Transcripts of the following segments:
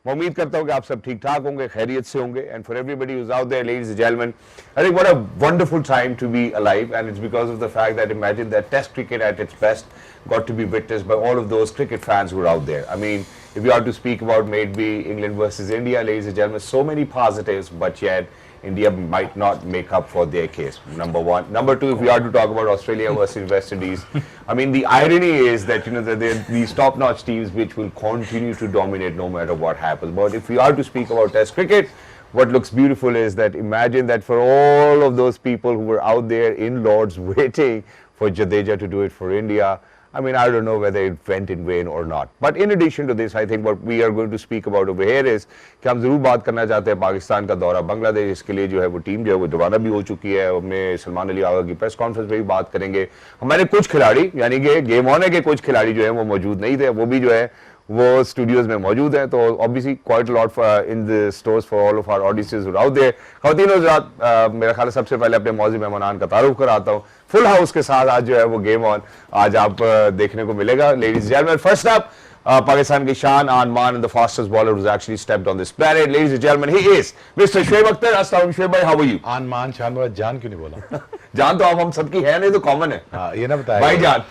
मैं उम्मीद करता हूं कि आप सब ठीक ठाक होंगे, खैरियत से होंगे। And for everybody who is out there, ladies and gentlemen, I think what a wonderful time to be alive, and it's because of the fact that imagine that test cricket at its best got to be witnessed by all of those cricket fans who are out there. I mean, if you are to speak about maybe England versus India, ladies and gentlemen, so many positives, but yet India might not make up for their case, number one. Number two, if we are to talk about Australia versus West Indies, I mean, the irony is that, you know, that they're these top-notch teams which will continue to dominate no matter what happens. But if we are to speak about Test cricket, what looks beautiful is that imagine that for all of those people who were out there in Lords waiting for Jadeja to do it for India, I mean, I don't know whether it went in vain or not. But in addition to this, I think what we are going to speak about over here is कि हम जरूर बात करना चाहते हैं पाकिस्तान का दौरा बांग्लादेश। इसके लिए जो है वो टीम जो है वो रवाना भी हो चुकी है। हमने सलमान अली आगा की प्रेस कॉन्फ्रेंस में भी बात करेंगे। हमारे कुछ खिलाड़ी यानी कि गेम ऑन है के कुछ खिलाड़ी जो है वो मौजूद नहीं थे, वो भी जो है वो स्टूडियोज में मौजूद है। तो obviously quite lot in the stores for all of our audiences who are out there. ख़वातीन और हज़रात, मेरा ख्याल है सबसे पहले अपने मौजूद मेहमान का तारुफ कराता हूँ। फुल हाउस के साथ आज जो है वो गेम ऑन आज आप देखने को मिलेगा। Ladies and gentleman, first up Pakistan की शान आन मान and the fastest bowler who's actually stepped on this planet. Ladies and gentlemen, he is Mr. Shoaib Akhtar. Assalamualaikum Shoaib bhai, how are you? आन मान शान वाला जान क्यों नहीं बोला? जान तो हम सबकी है, नहीं तो कॉमन है। हाँ, ये ना बताया भाई जान,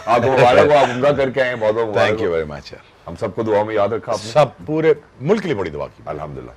आपको मुबारक हो, आप उम्रा करके आए, बहुत बहुत थैंक यू वेरी मच यार। हम सबको दुआ में याद रखा आपने। सब पूरे मुल्क के लिए बड़ी दुआ की। अल्हम्दुलिल्लाह।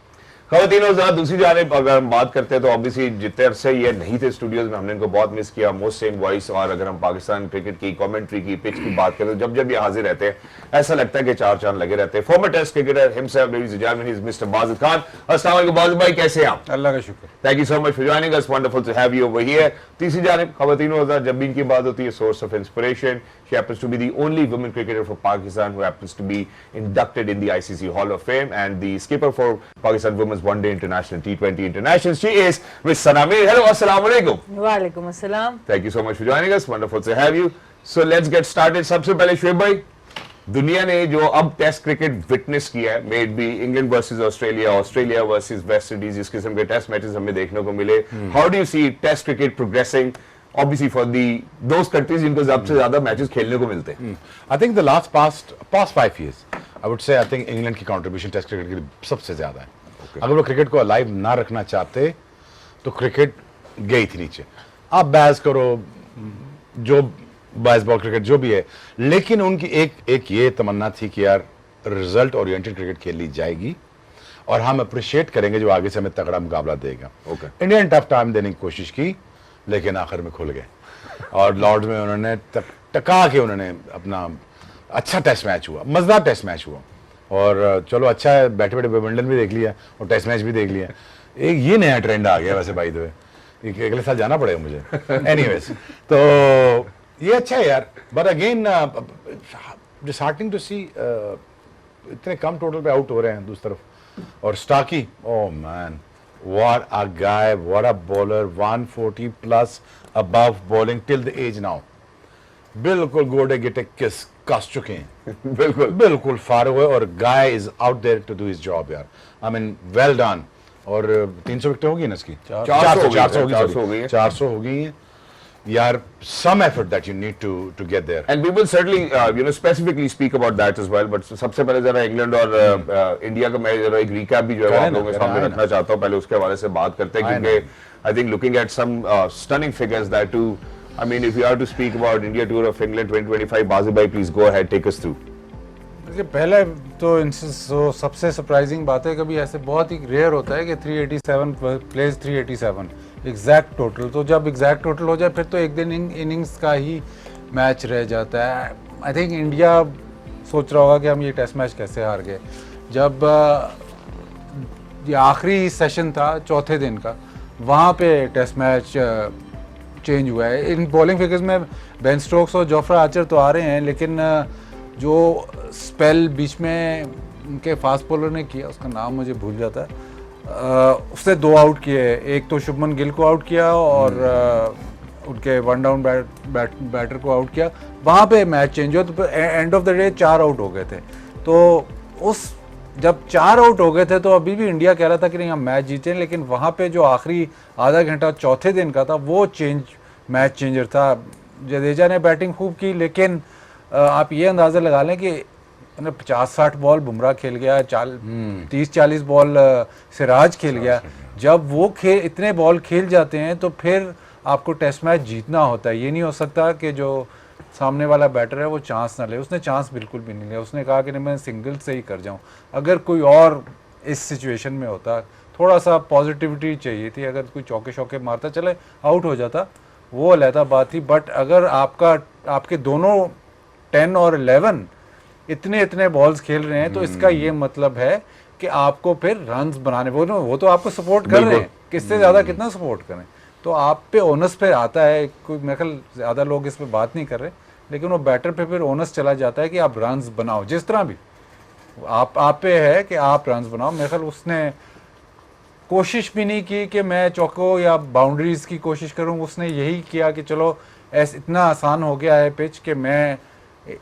ख़वातीन और हज़रात, दूसरी जानिब अगर हम बात करते हैं तो ऑब्वियसली जितने अरसे ये नहीं थे स्टूडियोज में, हमने इनको बहुत मिस किया, मोस्ट सेम वॉइस। और अगर हम पाकिस्तान क्रिकेट की कमेंट्री की पिच की बात करें तो जब जब ये हाजिर रहते हैं ऐसा लगता है कि चार चांद लगे रहते हैं। Former test cricketer himself, ladies and gentlemen, he is mister Bazid Khan. अस्सलाम वालेकुम बाजिद भाई, कैसे हैं आप? अल्लाह का शुक्र। Thank you so much for joining us, wonderful to have you over here. तीसरी जानिब ख़वातीन और हज़रात, जब भी इनकी बात होती है source of inspiration, she happens to be the only women cricketer for Pakistan who happens to be inducted in the ICC Hall of Fame and the skipper for Pakistan Women's One Day International T20 International. She is Miss Sana Mir. Hello, assalamu alaikum. Walaikum assalam. Thank you so much for joining us. Wonderful to have you. So let's get started. सबसे पहले शोएब भाई, दुनिया ने जो अब test cricket witness किया है, may it be England versus Australia, Australia versus West Indies, इस किस्म के टेस्ट मैचेस हमें देखने को मिले। How do you see test cricket progressing obviously for those countries जिनको सबसे ज्यादा मैचेस खेलने को मिलते हैं? I think the past 5 years, I would say I think England की कंट्रीब्यूशन टेस्ट क्रिकेट के लिए सबसे ज्यादा है। अगर वो क्रिकेट को अलाइव ना रखना चाहते तो क्रिकेट गई थी नीचे। आप बैस करो, जो बेसबॉल क्रिकेट जो भी है, लेकिन उनकी एक ये तमन्ना थी कि यार रिजल्ट ओरिएंटेड क्रिकेट खेली जाएगी और हम अप्रिशिएट करेंगे जो आगे से हमें तगड़ा मुकाबला देगा। इंडिया ने टफ टाइम देने की कोशिश की लेकिन आखिर में खुल गए और लॉर्ड्स में उन्होंने टका के उन्होंने अपना अच्छा टेस्ट मैच हुआ, मजेदार टेस्ट मैच हुआ। और चलो अच्छा है, बैठे बैठे विंबलडन भी देख लिया और टेस्ट मैच भी देख लिया। एक ये नया ट्रेंड आ गया वैसे बाय द वे, अगले साल जाना पड़ेगा मुझे। एनीवेज, तो ये अच्छा है यार, बट अगेन डिसहार्टनिंग टू सी इतने कम टोटल पे आउट हो रहे हैं दूसरी तरफ। और स्टाकी, oh man, what a guy, what a bowler, 140 plus above bowling till the age now. बिल्कुल गोडे गिटे कस चुके हैं। बिल्कुल फार हुए और guy is out there to do his job यार। I mean well done। और 300 विकेट होगी ना इसकी? 400 हो गई हैं यार। some effort that you need to get there, and we will certainly you know specifically speak about that as well, but सबसे पहले जरा इंग्लैंड और इंडिया का मैं जरा एक रिकैप भी जो है आप लोगों के सामने रखना चाहता हूं। पहले उसके हवाले से बात करते हैं क्योंकि I think looking at some stunning figures that too, I mean if you are to speak about India tour of England 2025, Baziz bhai please go ahead, take us through. देखिए, पहले तो इनसे सबसे सरप्राइजिंग बात है, कभी ऐसे बहुत ही रेयर होता है कि 387 प्लेज 387 एग्जैक्ट टोटल। तो जब एग्जैक्ट टोटल हो जाए फिर तो एक दिन इनिंग्स का ही मैच रह जाता है। आई थिंक इंडिया सोच रहा होगा कि हम ये टेस्ट मैच कैसे हार गए। जब ये आखिरी सेशन था चौथे दिन का, वहाँ पे टेस्ट मैच चेंज हुआ है। इन बॉलिंग फिगर्स में बेन स्टोक्स और जोफ्रा आर्चर तो आ रहे हैं, लेकिन जो स्पेल बीच में उनके फास्ट बॉलर ने किया, उसका नाम मुझे भूल जाता है, उसने 2 आउट किए। एक तो शुभमन गिल को आउट किया और उनके वन डाउन बैटर को आउट किया। वहाँ पे मैच चेंज हुआ, तो end of the day 4 out हो गए थे। तो उस जब 4 आउट हो गए थे तो अभी भी इंडिया कह रहा था कि नहीं हम मैच जीते, लेकिन वहाँ पे जो आखिरी आधा घंटा चौथे दिन का था वो मैच चेंजर था। जडेजा ने बैटिंग खूब की, लेकिन आप ये अंदाज़ा लगा लें कि मतलब 50-60 बॉल बुमराह खेल गया, 30-40 बॉल सिराज खेल गया। जब वो इतने बॉल खेल जाते हैं तो फिर आपको टेस्ट मैच जीतना होता है। ये नहीं हो सकता कि जो सामने वाला बैटर है वो चांस ना ले। उसने चांस बिल्कुल भी नहीं लिया, उसने कहा कि नहीं मैं सिंगल से ही कर जाऊं। अगर कोई और इस सिचुएशन में होता, थोड़ा सा पॉजिटिविटी चाहिए थी, अगर कोई चौके शौके मारता चले आउट हो जाता, वो अलहदा बात थी। बट अगर आपके दोनों 10 और 11 इतने बॉल्स खेल रहे हैं तो इसका ये मतलब है कि आपको फिर रन्स बनाने, वो तो आपको सपोर्ट कर रहे हैं, किससे ज़्यादा कितना सपोर्ट करें। तो आप पे ओनस पे आता है, कोई मेरे ख्याल ज़्यादा लोग इस पे बात नहीं कर रहे, लेकिन वो बैटर पे फिर ओनस चला जाता है कि आप रन्स बनाओ, जिस तरह भी आप पे है कि आप रन्स बनाओ। मेरे ख्याल उसने कोशिश भी नहीं की कि मैं चौको या बाउंड्रीज की कोशिश करूं, उसने यही किया कि चलो इतना आसान हो गया है पिच कि मैं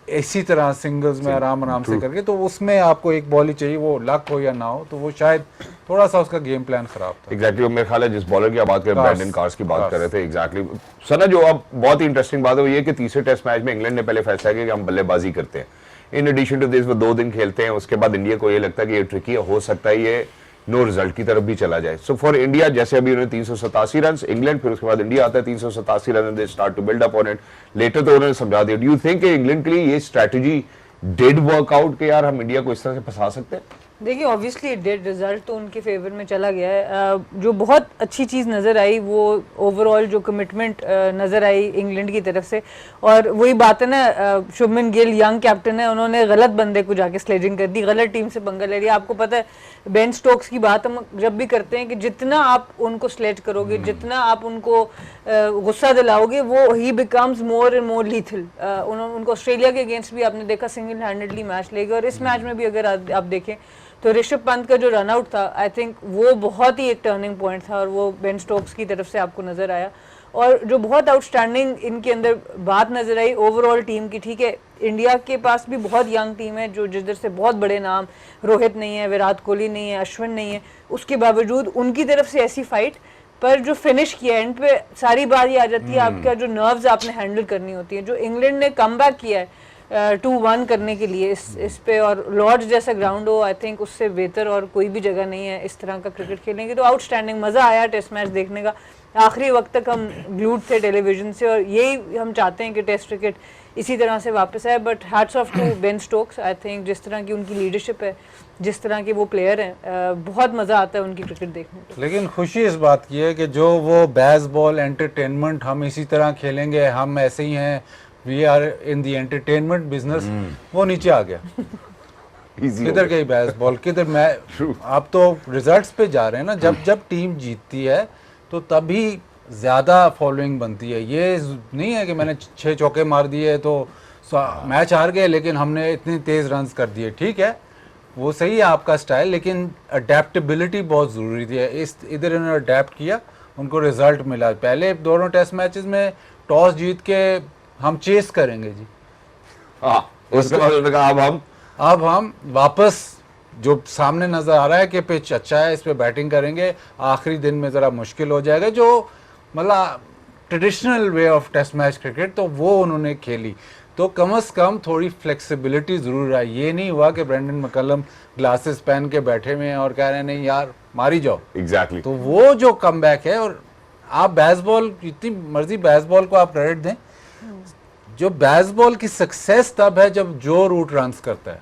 इसी तरह सिंगल्स में आराम से करके, तो उसमें आपको एक बॉल ही चाहिए, वो लक हो या ना हो, तो वो शायद थोड़ा सा उसका गेम प्लान खराब था। एग्जैक्टली मेरे ख्याल है जिस बॉलर की आप बात कर रहे हैं, ब्रैंडन कार्स की बात कर रहे थे, एग्जैक्टली सर ना, जो अब बहुत ही इंटरेस्टिंग बात है वो ये कि तीसरे टेस्ट मैच में इंग्लैंड ने पहले फैसला किया कि हम बल्लेबाजी करते हैं। इन एडिशन टू दिस वो 2 दिन खेलते हैं, उसके बाद इंडिया को ये लगता है कि ये ट्रिकी हो सकता है, ये नो रिजल्ट की तरफ भी चला जाए। सो फॉर इंडिया, जैसे अभी उन्होंने 387 रन, इंग्लैंड फिर उसके बाद इंडिया आता है 387 run, they start to build up on it. Later तो उन्होंने समझा दिया। डू यू थिंक इंग्लैंड के लिए ये स्ट्रैटेजी डिड वर्क आउट कि यार हम इंडिया को इस तरह से फंसा सकते हैं? देखिए ऑब्वियसली डेड रिजल्ट तो उनके फेवर में चला गया है। जो बहुत अच्छी चीज़ नज़र आई वो ओवरऑल जो कमिटमेंट नज़र आई इंग्लैंड की तरफ से, और वही बात है ना, शुभमन गिल यंग कैप्टन है, उन्होंने गलत बंदे को जाके स्लेजिंग कर दी, गलत टीम से पंगा ले लिया। आपको पता है बेन स्टोक्स की बात हम जब भी करते हैं कि जितना आप उनको स्लेज करोगे, जितना आप उनको गुस्सा दिलाओगे, वो ही becomes more and more lethal. उनको ऑस्ट्रेलिया के अगेंस्ट भी आपने देखा सिंगल हैंडेडली मैच ले गए, और इस मैच में भी अगर आप देखें तो ऋषभ पंत का जो रन आउट था, आई थिंक वो बहुत ही एक टर्निंग पॉइंट था, और वो बेन स्टोक्स की तरफ से आपको नज़र आया। और जो बहुत आउटस्टैंडिंग इनके अंदर बात नज़र आई ओवरऑल टीम की, ठीक है इंडिया के पास भी बहुत यंग टीम है, जो जिधर से बहुत बड़े नाम, रोहित नहीं है, विराट कोहली नहीं है, अश्विन नहीं है, उसके बावजूद उनकी तरफ से ऐसी फाइट, पर जो फिनिश किया एंड पे सारी बात ये आ जाती है आपका जो नर्व्स आपने हैंडल करनी होती है। जो इंग्लैंड ने कम बैक किया है 2-1 करने के लिए इस पे, और लॉर्ड्स जैसा ग्राउंड हो, आई थिंक उससे बेहतर और कोई भी जगह नहीं है इस तरह का क्रिकेट खेलने की। तो आउटस्टैंडिंग मज़ा आया टेस्ट मैच देखने का, आखिरी वक्त तक हम ग्लूड थे टेलीविजन से, और यही हम चाहते हैं कि टेस्ट क्रिकेट इसी तरह से वापस आए। But hats off to Ben Stokes, I think जिस तरह की उनकी लीडरशिप है, जिस तरह के वो प्लेयर हैं, बहुत मज़ा आता है उनकी क्रिकेट देखने को। लेकिन खुशी इस बात की है कि जो वो बेसबॉल एंटरटेनमेंट, हम इसी तरह खेलेंगे, हम ऐसे ही हैं, we are in the entertainment business, वो नीचे आ गया। किधर गई बेसबॉल, किधर मैं आप तो रिजल्ट्स पे जा रहे हैं ना। जब टीम जीतती है तो तभी ज़्यादा फॉलोइंग बनती है। ये नहीं है कि मैंने 6 चौके मार दिए तो मैच हार गए, लेकिन हमने इतनी तेज़ रन्स कर दिए। ठीक है, वो सही है आपका स्टाइल, लेकिन अडेप्टेबिलिटी बहुत ज़रूरी थी। इधर इन्होंने अडेप्ट किया, उनको रिजल्ट मिला। पहले दोनों टेस्ट मैचेस में टॉस जीत के हम चेस करेंगे जी, उसके बाद उन्होंने कहा अब हम वापस जो सामने नजर आ रहा है कि पिच अच्छा है, इस पे बैटिंग करेंगे, आखिरी दिन में ज़रा मुश्किल हो जाएगा, जो मतलब traditional way of test match cricket, तो वो उन्होंने खेली। तो कम से कम थोड़ी फ्लेक्सिबिलिटी ज़रूर आई। ये नहीं हुआ कि ब्रेंडन मैकलम ग्लासेस पहन के बैठे हुए हैं और कह रहे हैं नहीं यार मारी जाओ। एग्जैक्टली तो वो जो कम बैक है, और आप बेसबॉल जितनी मर्जी बेसबॉल को आप क्रेडिट दें, जो बेसबॉल की सक्सेस तब है जब जो रूट रन्स करता है,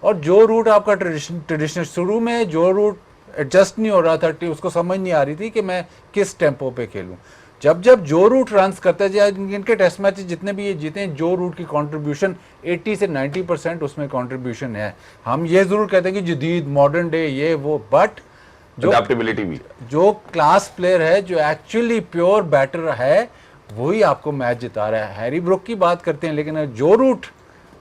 और जो रूट आपका ट्रेडिशनल, शुरू में जो रूट एडजस्ट नहीं हो रहा था, उसको समझ नहीं आ रही थी कि मैं किस टेम्पो पे खेलूं। जब जो रूट रन्स करता है, इनके टेस्ट मैचेस जितने भी ये जीते हैं, जो रूट की कंट्रीब्यूशन 80 से 90% उसमें कंट्रीब्यूशन है। हम ये जरूर कहते हैं कि जदीद मॉडर्न डे ये वो, बट अडैप्टेबिलिटी भी, जो क्लास प्लेयर है, जो एक्चुअली प्योर बैटर है, वही आपको मैच जिता रहा है। हैरी ब्रुक की बात करते हैं, लेकिन जो रूट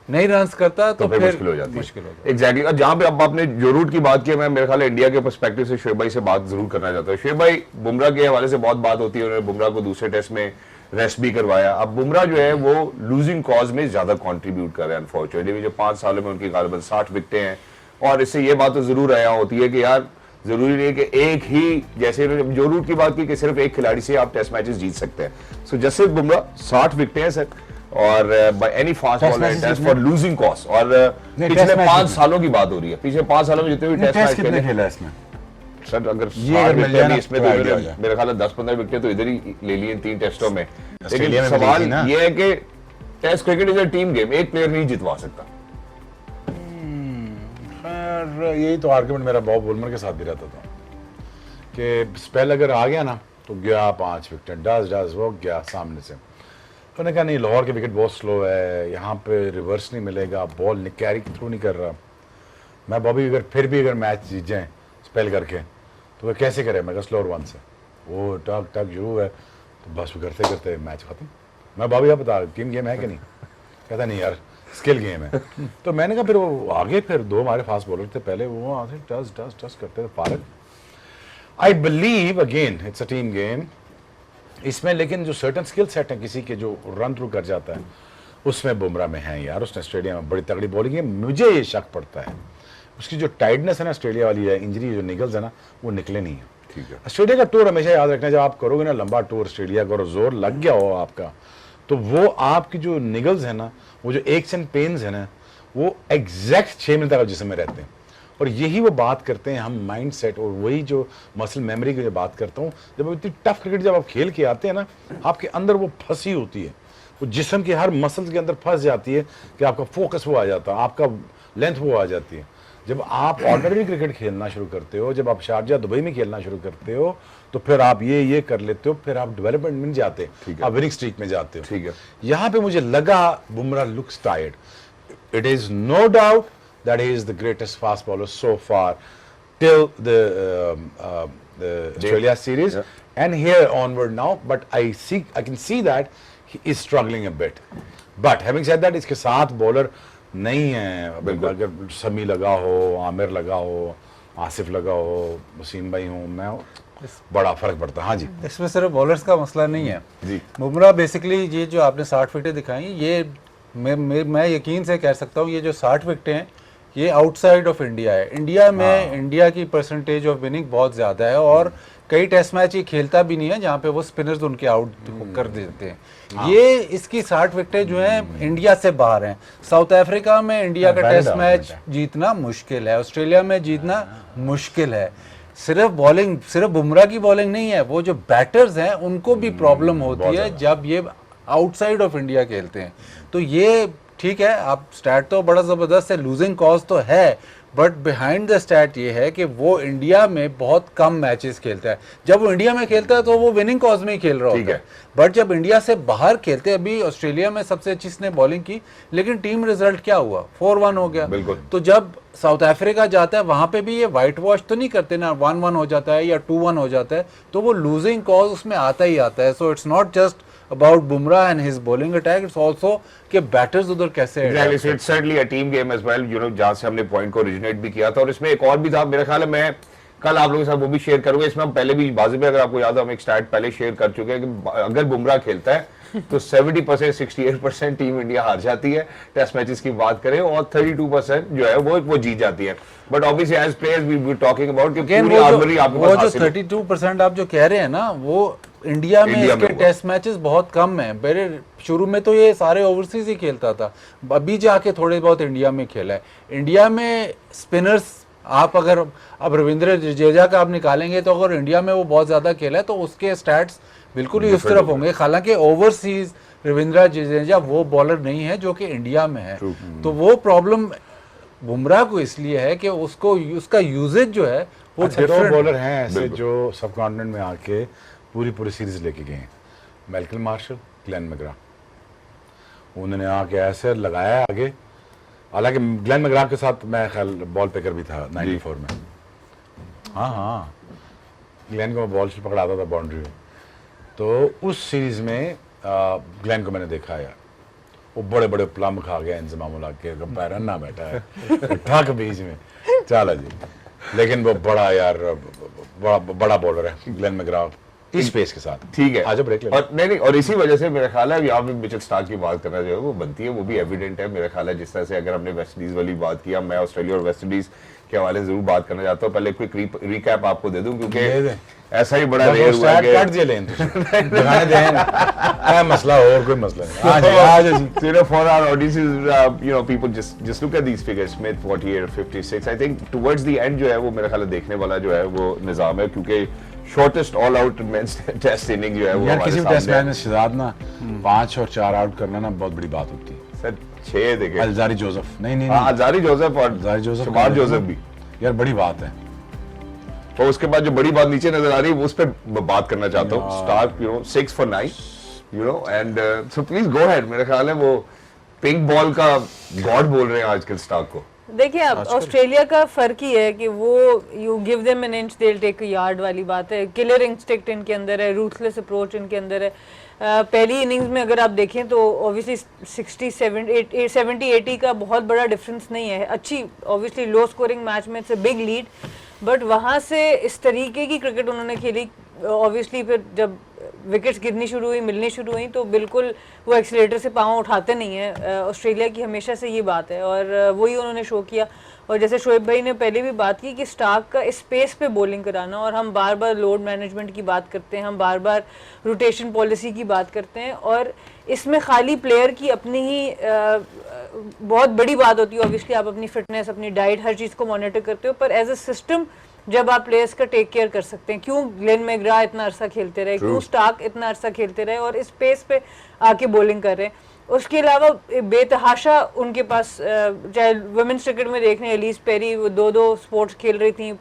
नहीं रन्स करता तो फिर मुश्किल हो जाती है। एग्जैक्टली। और जहां पे अब आपने जो रूट की बात की, मैं मेरे ख्याल है इंडिया के पर्सपेक्टिव से शोएब भाई से बात जरूर करना चाहता हूं। शोएब भाई, बुमराह के हवाले से बहुत बात होती है, उन्होंने बुमराह को दूसरे टेस्ट में रेस्ट भी करवाया। अब बुमराह जो है वो लूजिंग कॉज में ज्यादा कंट्रीब्यूट कर रहे हैं अनफॉर्चुनेटली। जो 5 सालों में उनकी गालिबन 60 विकेटें हैं, और इससे ये बात तो जरूर आया होती है कि यार जरूरी नहीं कि एक ही, जैसे जो रूट की बात की कि सिर्फ एक खिलाड़ी से आप टेस्ट मैचेस जीत सकते हैं। सो जसप्रीत बुमराह 60 विकेटें हैं सर, और by any fast Test bowler matches test कितने? फॉर लूजिंग कॉस्ट और नहीं, पिछले test match 5 कितने? सालों की बात हो रही है, पिछले 5 सालों में जितने भी टेस्ट मैच कितने खेले खेला है इसमें? सर अगर ये अगर 60 मिल विकेट जाए ना, भी इसमें तो तो idea हो इधर जाए। मेरे ख्याल है 10-15 विकेट तो इधर ही ले लिए इन 3 टेस्टों में। ऑस्ट्रेलिया लेकिन में मिली सवाल थी ना। ये है कि test cricket is a team game, एक प्लेयर नहीं जितवा सकता। खैर यही तो आर्गुमेंट मेरा बॉब वुलमर के साथ भी रहता था कि स्पेल अगर आ गया ना तो गया 5 विकेट, डज वो गया सामने से। उन्होंने कहा नहीं, लाहौर के विकेट बहुत स्लो है, यहाँ पे रिवर्स नहीं मिलेगा, बॉल कैरी थ्रू नहीं कर रहा। मैं बॉबी अगर फिर भी अगर मैच जीत जाए स्पेल करके तो वह कैसे करे? मैं कहा स्लोअर वन से। वो टक टक शुरू है तो बस वो करते करते मैच खत्म। मैं बॉबी आप बता टीम गेम है कि नहीं? कहता नहीं यार स्किल गेम है। तो मैंने कहा फिर वो आगे फिर 2 हमारे फास्ट बॉलर थे पहले, वो आगे टस करते थे फारग। I believe again it's a team game इसमें, लेकिन जो सर्टन स्किल सेट है किसी के जो रन थ्रू कर जाता है उसमें बुमराह में है यार। उसने ऑस्ट्रेलिया में बड़ी तगड़ी बॉलिंग है, मुझे ये शक पड़ता है उसकी जो टाइटनेस है ना ऑस्ट्रेलिया वाली है, इंजरी जो निगल्स है ना वो निकले नहीं है। ठीक है। ऑस्ट्रेलिया का टूर हमेशा याद रखना, जब आप करोगे ना लंबा टूर ऑस्ट्रेलिया का और जोर लग गया हो आपका, तो वो आपकी जो निगल्स है ना, वो जो एक्स एंड पेन्स है ना, वो एग्जैक्ट 6 मिनट तक जिस्म में रहते हैं। और यही वो बात करते हैं हम माइंड सेट, और वही जो मसल मेमोरी की जो बात करता हूँ, जब इतनी टफ क्रिकेट जब आप खेल के आते हैं ना, आपके अंदर वो फंसी होती है, वो जिस्म के हर मसल्स के अंदर फंस जाती है कि आपका फोकस वो आ जाता है, आपका लेंथ वो आ जाती है। जब आप ऑर्डिनरी क्रिकेट खेलना शुरू करते हो, जब आप शारजा दुबई में खेलना शुरू करते हो, तो फिर आप ये कर लेते हो, फिर आप डेवलपमेंट में जाते हो, आप विनिंग स्ट्रीक में जाते हो। ठीक है। यहाँ पे मुझे लगा Bumrah looks tired. It is no doubt that he is the greatest fast bowler so far till the Australia series and here onward now, but I can see that he is struggling a bit, but having said that इसके साथ bowler नहीं है। अगर समी लगा हो, आमिर लगा हो, आसिफ लगा हो, वसीम भाई हूँ मैं, बड़ा फर्क पड़ता है। हाँ जी, इसमें सिर्फ बॉलर्स का मसला नहीं है जी। बुमराह बेसिकली ये जो आपने 60 विकेटें दिखाई, ये मैं यकीन से कह सकता हूँ ये जो 60 विकेटें हैं ये आउटसाइड ऑफ इंडिया है। इंडिया में इंडिया की परसेंटेज ऑफ विनिंग बहुत ज़्यादा है और कई टेस्ट मैच ये खेलता भी नहीं है जहाँ पे वो स्पिनर्स उनके आउट कर देते हैं। ये इसकी 60 विकेटें जो हैं इंडिया से बाहर हैं। साउथ अफ्रीका में इंडिया का टेस्ट मैच जीतना मुश्किल है, ऑस्ट्रेलिया में जीतना मुश्किल है। सिर्फ बॉलिंग, सिर्फ बुमराह की बॉलिंग नहीं है, वो जो बैटर्स हैं उनको भी प्रॉब्लम होती है जब ये आउटसाइड ऑफ इंडिया खेलते हैं। तो ये ठीक है, आप स्टैट तो बड़ा ज़बरदस्त है, लूजिंग कॉज तो है, बट बिहाइंड द स्टैट ये है कि वो इंडिया में बहुत कम मैचेस खेलता है। जब वो इंडिया में खेलता है तो वो विनिंग कॉज में ही खेल रहा होता है, बट जब इंडिया से बाहर खेलते हैं, अभी ऑस्ट्रेलिया में सबसे अच्छी इसने बॉलिंग की, लेकिन टीम रिजल्ट क्या हुआ, 4-1 हो गया। तो जब साउथ अफ्रीका जाता है वहां पे भी ये वाइट वॉश तो नहीं करते ना, 1-1 हो जाता है या 2-1 हो जाता है, तो वो लूजिंग कॉज उसमें आता ही आता है। So it's not just about Bumrah and his bowling attack, it's also कि बैटर्स उधर कैसे exactly, so it's certainly a team game as well, you know, जहाँ से हमने पॉइंट को ओरिजिनेट भी किया था। और इसमें एक और भी था, मेरा ख्याल है मैं कल आप लोगों के साथ वो भी शेयर करूंगा। इसमें हम पहले भी बाजी में, अगर आपको याद हो, हम एक स्टैट पहले शेयर कर चुके हैं कि अगर बुमराह खेलता है तो 70% 68% टीम इंडिया हार जाती है टेस्ट मैचेस की बात करें, और 32% जो है वो जीत जाती है। But obviously as players we were talking about कि पूरी आर्मरी आपके पास हासिल है। 32% आप जो कह रहे हैं ना, वो इंडिया में इसके टेस्ट मैचेस बहुत कम हैं। पहले शुरू में तो ये सारे ओवरसीज ही खेलता था, अभी जाके थोड़े बहुत इंडिया में खेला है। इंडिया में स्पिनर्स आप अगर अब रविंद्र जडेजा का आप निकालेंगे तो अगर इंडिया में वो बहुत ज़्यादा खेला है तो उसके स्टैट्स बिल्कुल ही उस तरफ होंगे। हालांकि ओवरसीज रविंद्र जडेजा वो बॉलर नहीं है जो कि इंडिया में है। तो वो प्रॉब्लम बुमराह को इसलिए है कि उसको उसका यूजेज जो है वो दो बॉलर हैं ऐसे जो सब कॉन्टिनेंट में आके पूरी सीरीज लेके गए हैं, मैल्कम मार्शल, ग्लेन मैग्रा। उन्होंने आके ऐसे लगाया आगे, हालांकि ग्लेन मैग्रा के साथ मैं ख्याल बॉल पेकर भी था 94 में। हाँ, ग्लेन को मैं बॉल से पकड़ाता था बाउंड्री में। तो उस सीरीज में ग्लेन को मैंने देखा यार, वो बड़े बड़े प्लम खा गया इंजमामुल्लाह के, कंपेयर ना बैठा है ठक बीच में, चला जी। लेकिन वो बड़ा यार बड़ा बॉलर है ग्लेन मैग्रा इस स्पेस के साथ। ठीक है, आज ब्रेक ले। और नहीं और इसी वजह से मेरा ख्याल है यहाँ पे मिचेल स्टार्क की बात करना जो है वो बनती है, वो भी एविडेंट है मेरा ख्याल है। जिस तरह से अगर हमने वेस्ट इंडीज वाली बात किया, मैं ऑस्ट्रेलिया और वेस्ट इंडीज के हवाले से जरूर बात करना चाहता हूँ। पहले क्विक रिकैप आपको दे दूं क्योंकि दे दे। ऐसा ही बड़ा रेयर हुआ स्टार्ट कि कट जे लें दिखाने दें मसला और कोई मसला नहीं। आज आज So, you know, for our audiences, you know, people just look at these figures. Smith 48 or 56. I think towards the end जो है वो मेरा ख्याल है देखने वाला जो है वो निज़ाम है, क्योंकि shortest all out men's test inning जो है वो यार हमारे किसी भी टेस्ट सामने मैच में शहजाद ना 5 और 4 आउट करना ना बहुत बड़ी बात होती है। सर 6 देखे। अलजारी जोसेफ नहीं नहीं अजारी जोसेफ और अलजारी जोसेफ शुमार जोसेफ भी। यार बड़ी बात है। और उसके बाद जो बड़ी बात नीचे नजर आ रही है वो उस पर बात करना चाहता हूँ। Starc 6 for 9 and so please go ahead. मेरा ख्याल है वो पिंक बॉल का गॉड बोल रहे हैं आजकल स्टार्क को। देखिए अब ऑस्ट्रेलिया का फर्क ही है कि वो you give them an inch they will take a yard वाली बात है। किलर इंस्टिंक्ट इनके अंदर है, रूथलेस अप्रोच इनके अंदर है। पहली इनिंग्स में अगर आप देखें तो ऑब्वियसली 70-80 का बहुत बड़ा डिफरेंस नहीं है। अच्छी ऑब्वियसली लो स्कोरिंग मैच में it's a big lead, but वहाँ से इस तरीके की क्रिकेट उन्होंने खेली। ऑब्वियसली फिर जब विकेट्स गिरनी शुरू हुई, मिलनी शुरू हुई, तो बिल्कुल वो एक्सीलेटर से पाँव उठाते नहीं है। ऑस्ट्रेलिया की हमेशा से ये बात है और वही उन्होंने शो किया। और जैसे शोएब भाई ने पहले भी बात की कि स्टार्क का इस स्पेस पे बॉलिंग कराना, और हम बार बार लोड मैनेजमेंट की बात करते हैं, हम बार बार रोटेशन पॉलिसी की बात करते हैं, और इसमें खाली प्लेयर की अपनी ही बहुत बड़ी बात होती है। ऑब्वियसली आप अपनी फिटनेस, अपनी डाइट, हर चीज़ को मॉनिटर करते हो, पर एज अ सिस्टम जब आप प्लेयर्स का टेक केयर कर सकते हैं, क्यों ग्लेन मैग्रा इतना अरसा खेलते रहे, क्यों स्टार्क इतना अरसा खेलते रहे और इस पेस पे आके बॉलिंग कर रहे हैं। उसके अलावा बेतहाशा उनके पास चाहे वुमेन्स क्रिकेट में देख रहे हैं, एलिस पेरी वो 2 स्पोर्ट्स खेल रही थी,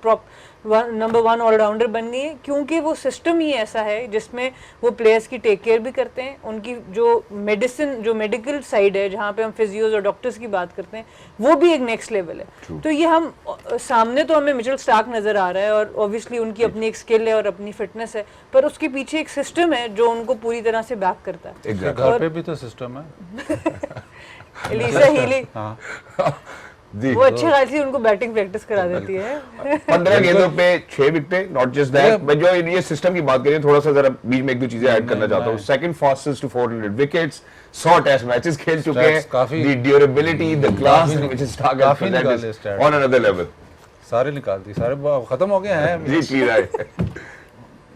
नंबर 1 ऑलराउंडर बन गई है, क्योंकि वो सिस्टम ही ऐसा है जिसमें वो प्लेयर्स की टेक केयर भी करते हैं। उनकी जो मेडिकल साइड है, जहाँ पे हम फिजियोज और डॉक्टर्स की बात करते हैं, वो भी एक नेक्स्ट लेवल है। तो ये हम सामने तो हमें मिचेल स्टार्क नजर आ रहा है और ऑब्वियसली उनकी अपनी एक स्किल है और अपनी फिटनेस है, पर उसके पीछे एक सिस्टम है जो उनको पूरी तरह से बैक करता है। घर पे भी तो सिस्टम है। एलिसा हीली जी वो अच्छी खासी उनको बैटिंग प्रैक्टिस करा देती है। 15 गेंदों पे 6 विकेटें, नॉट जस्ट दैट, मैं जो ये सिस्टम की बात करें थोड़ा सा जरा बीच में एक दो चीजें ऐड करना चाहता हूँ। Second fastest to 400 wickets, 100 test matches खेल चुके हैं। The durability, the class which is Starc on another level. सारे निकाल दी, सारे खत्म हो गए हैं। जी प्लीज आए।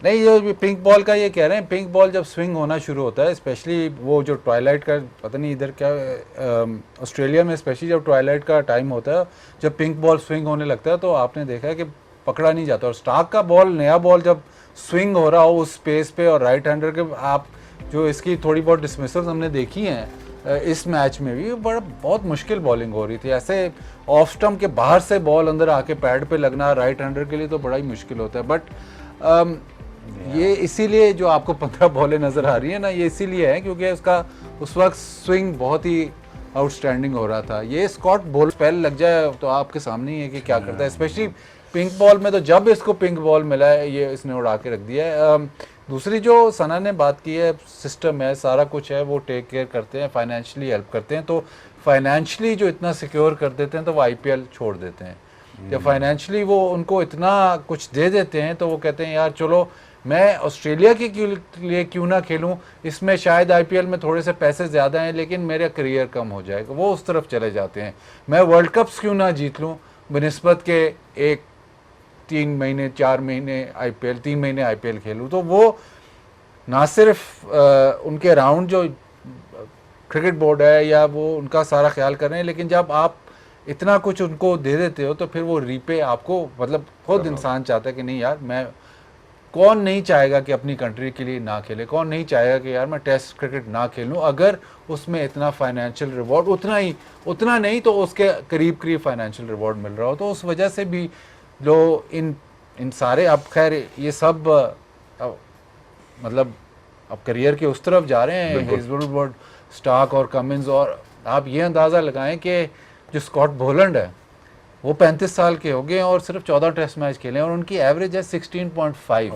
नहीं, ये पिंक बॉल का ये कह रहे हैं, पिंक बॉल जब स्विंग होना शुरू होता है, स्पेशली वो जो ट्वाइलाइट का, पता नहीं इधर क्या ऑस्ट्रेलिया में स्पेशली जब ट्वाइलाइट का टाइम होता है, जब पिंक बॉल स्विंग होने लगता है, तो आपने देखा है कि पकड़ा नहीं जाता। और स्टार्क का बॉल, नया बॉल जब स्विंग हो रहा हो उस स्पेस पे, और राइट हैंडर के आप जो इसकी थोड़ी बहुत डिसमिसल्स हमने देखी हैं इस मैच में भी, बहुत मुश्किल बॉलिंग हो रही थी। ऐसे ऑफ स्टम्प के बाहर से बॉल अंदर आके पैड पे लगना राइट हैंडर के लिए तो बड़ा ही मुश्किल होता है। बट ये इसीलिए जो आपको 15 बॉलें नज़र आ रही है ना, ये इसीलिए है क्योंकि उसका उस वक्त स्विंग बहुत ही आउटस्टैंडिंग हो रहा था। ये स्कॉट बॉल स्पेल लग जाए तो आपके सामने ही है कि क्या करता है, स्पेशली पिंक बॉल में। तो जब इसको पिंक बॉल मिला है, ये इसने उड़ा के रख दिया है। दूसरी जो सना ने बात की है, सिस्टम है, सारा कुछ है, वो टेक केयर करते हैं, फाइनेंशियली हेल्प करते हैं। तो फाइनेंशियली जो इतना सिक्योर कर देते हैं तो वो IPL छोड़ देते हैं। जब फाइनेंशियली वो उनको इतना कुछ दे देते हैं तो वो कहते हैं यार चलो मैं ऑस्ट्रेलिया के लिए क्यों ना खेलूं, इसमें शायद IPL में थोड़े से पैसे ज़्यादा हैं लेकिन मेरा करियर कम हो जाएगा, वो उस तरफ चले जाते हैं। मैं वर्ल्ड कप्स क्यों ना जीत लूं बनिस्बत के 3 महीने 4 महीने IPL 3 महीने IPL खेलूं। तो वो ना सिर्फ उनके अराउंड जो क्रिकेट बोर्ड है या वो उनका सारा ख्याल कर रहे हैं, लेकिन जब आप इतना कुछ उनको दे देते हो तो फिर वो रीपे आपको, मतलब खुद इंसान चाहता है कि नहीं यार, मैं, कौन नहीं चाहेगा कि अपनी कंट्री के लिए ना खेले, कौन नहीं चाहेगा कि यार मैं टेस्ट क्रिकेट ना खेलूं अगर उसमें इतना फाइनेंशियल रिवॉर्ड, उतना नहीं तो उसके करीब फाइनेंशियल रिवॉर्ड मिल रहा हो। तो उस वजह से भी जो इन सारे, अब खैर ये सब मतलब अब करियर के उस तरफ जा रहे हैं, हेजलवुड, स्टार्क और कमिंस। और आप ये अंदाज़ा लगाएं कि जो स्कॉट बोलैंड है वो 35 साल के हो गए और सिर्फ 14 टेस्ट मैच खेले और उनकी एवरेज है 16.5।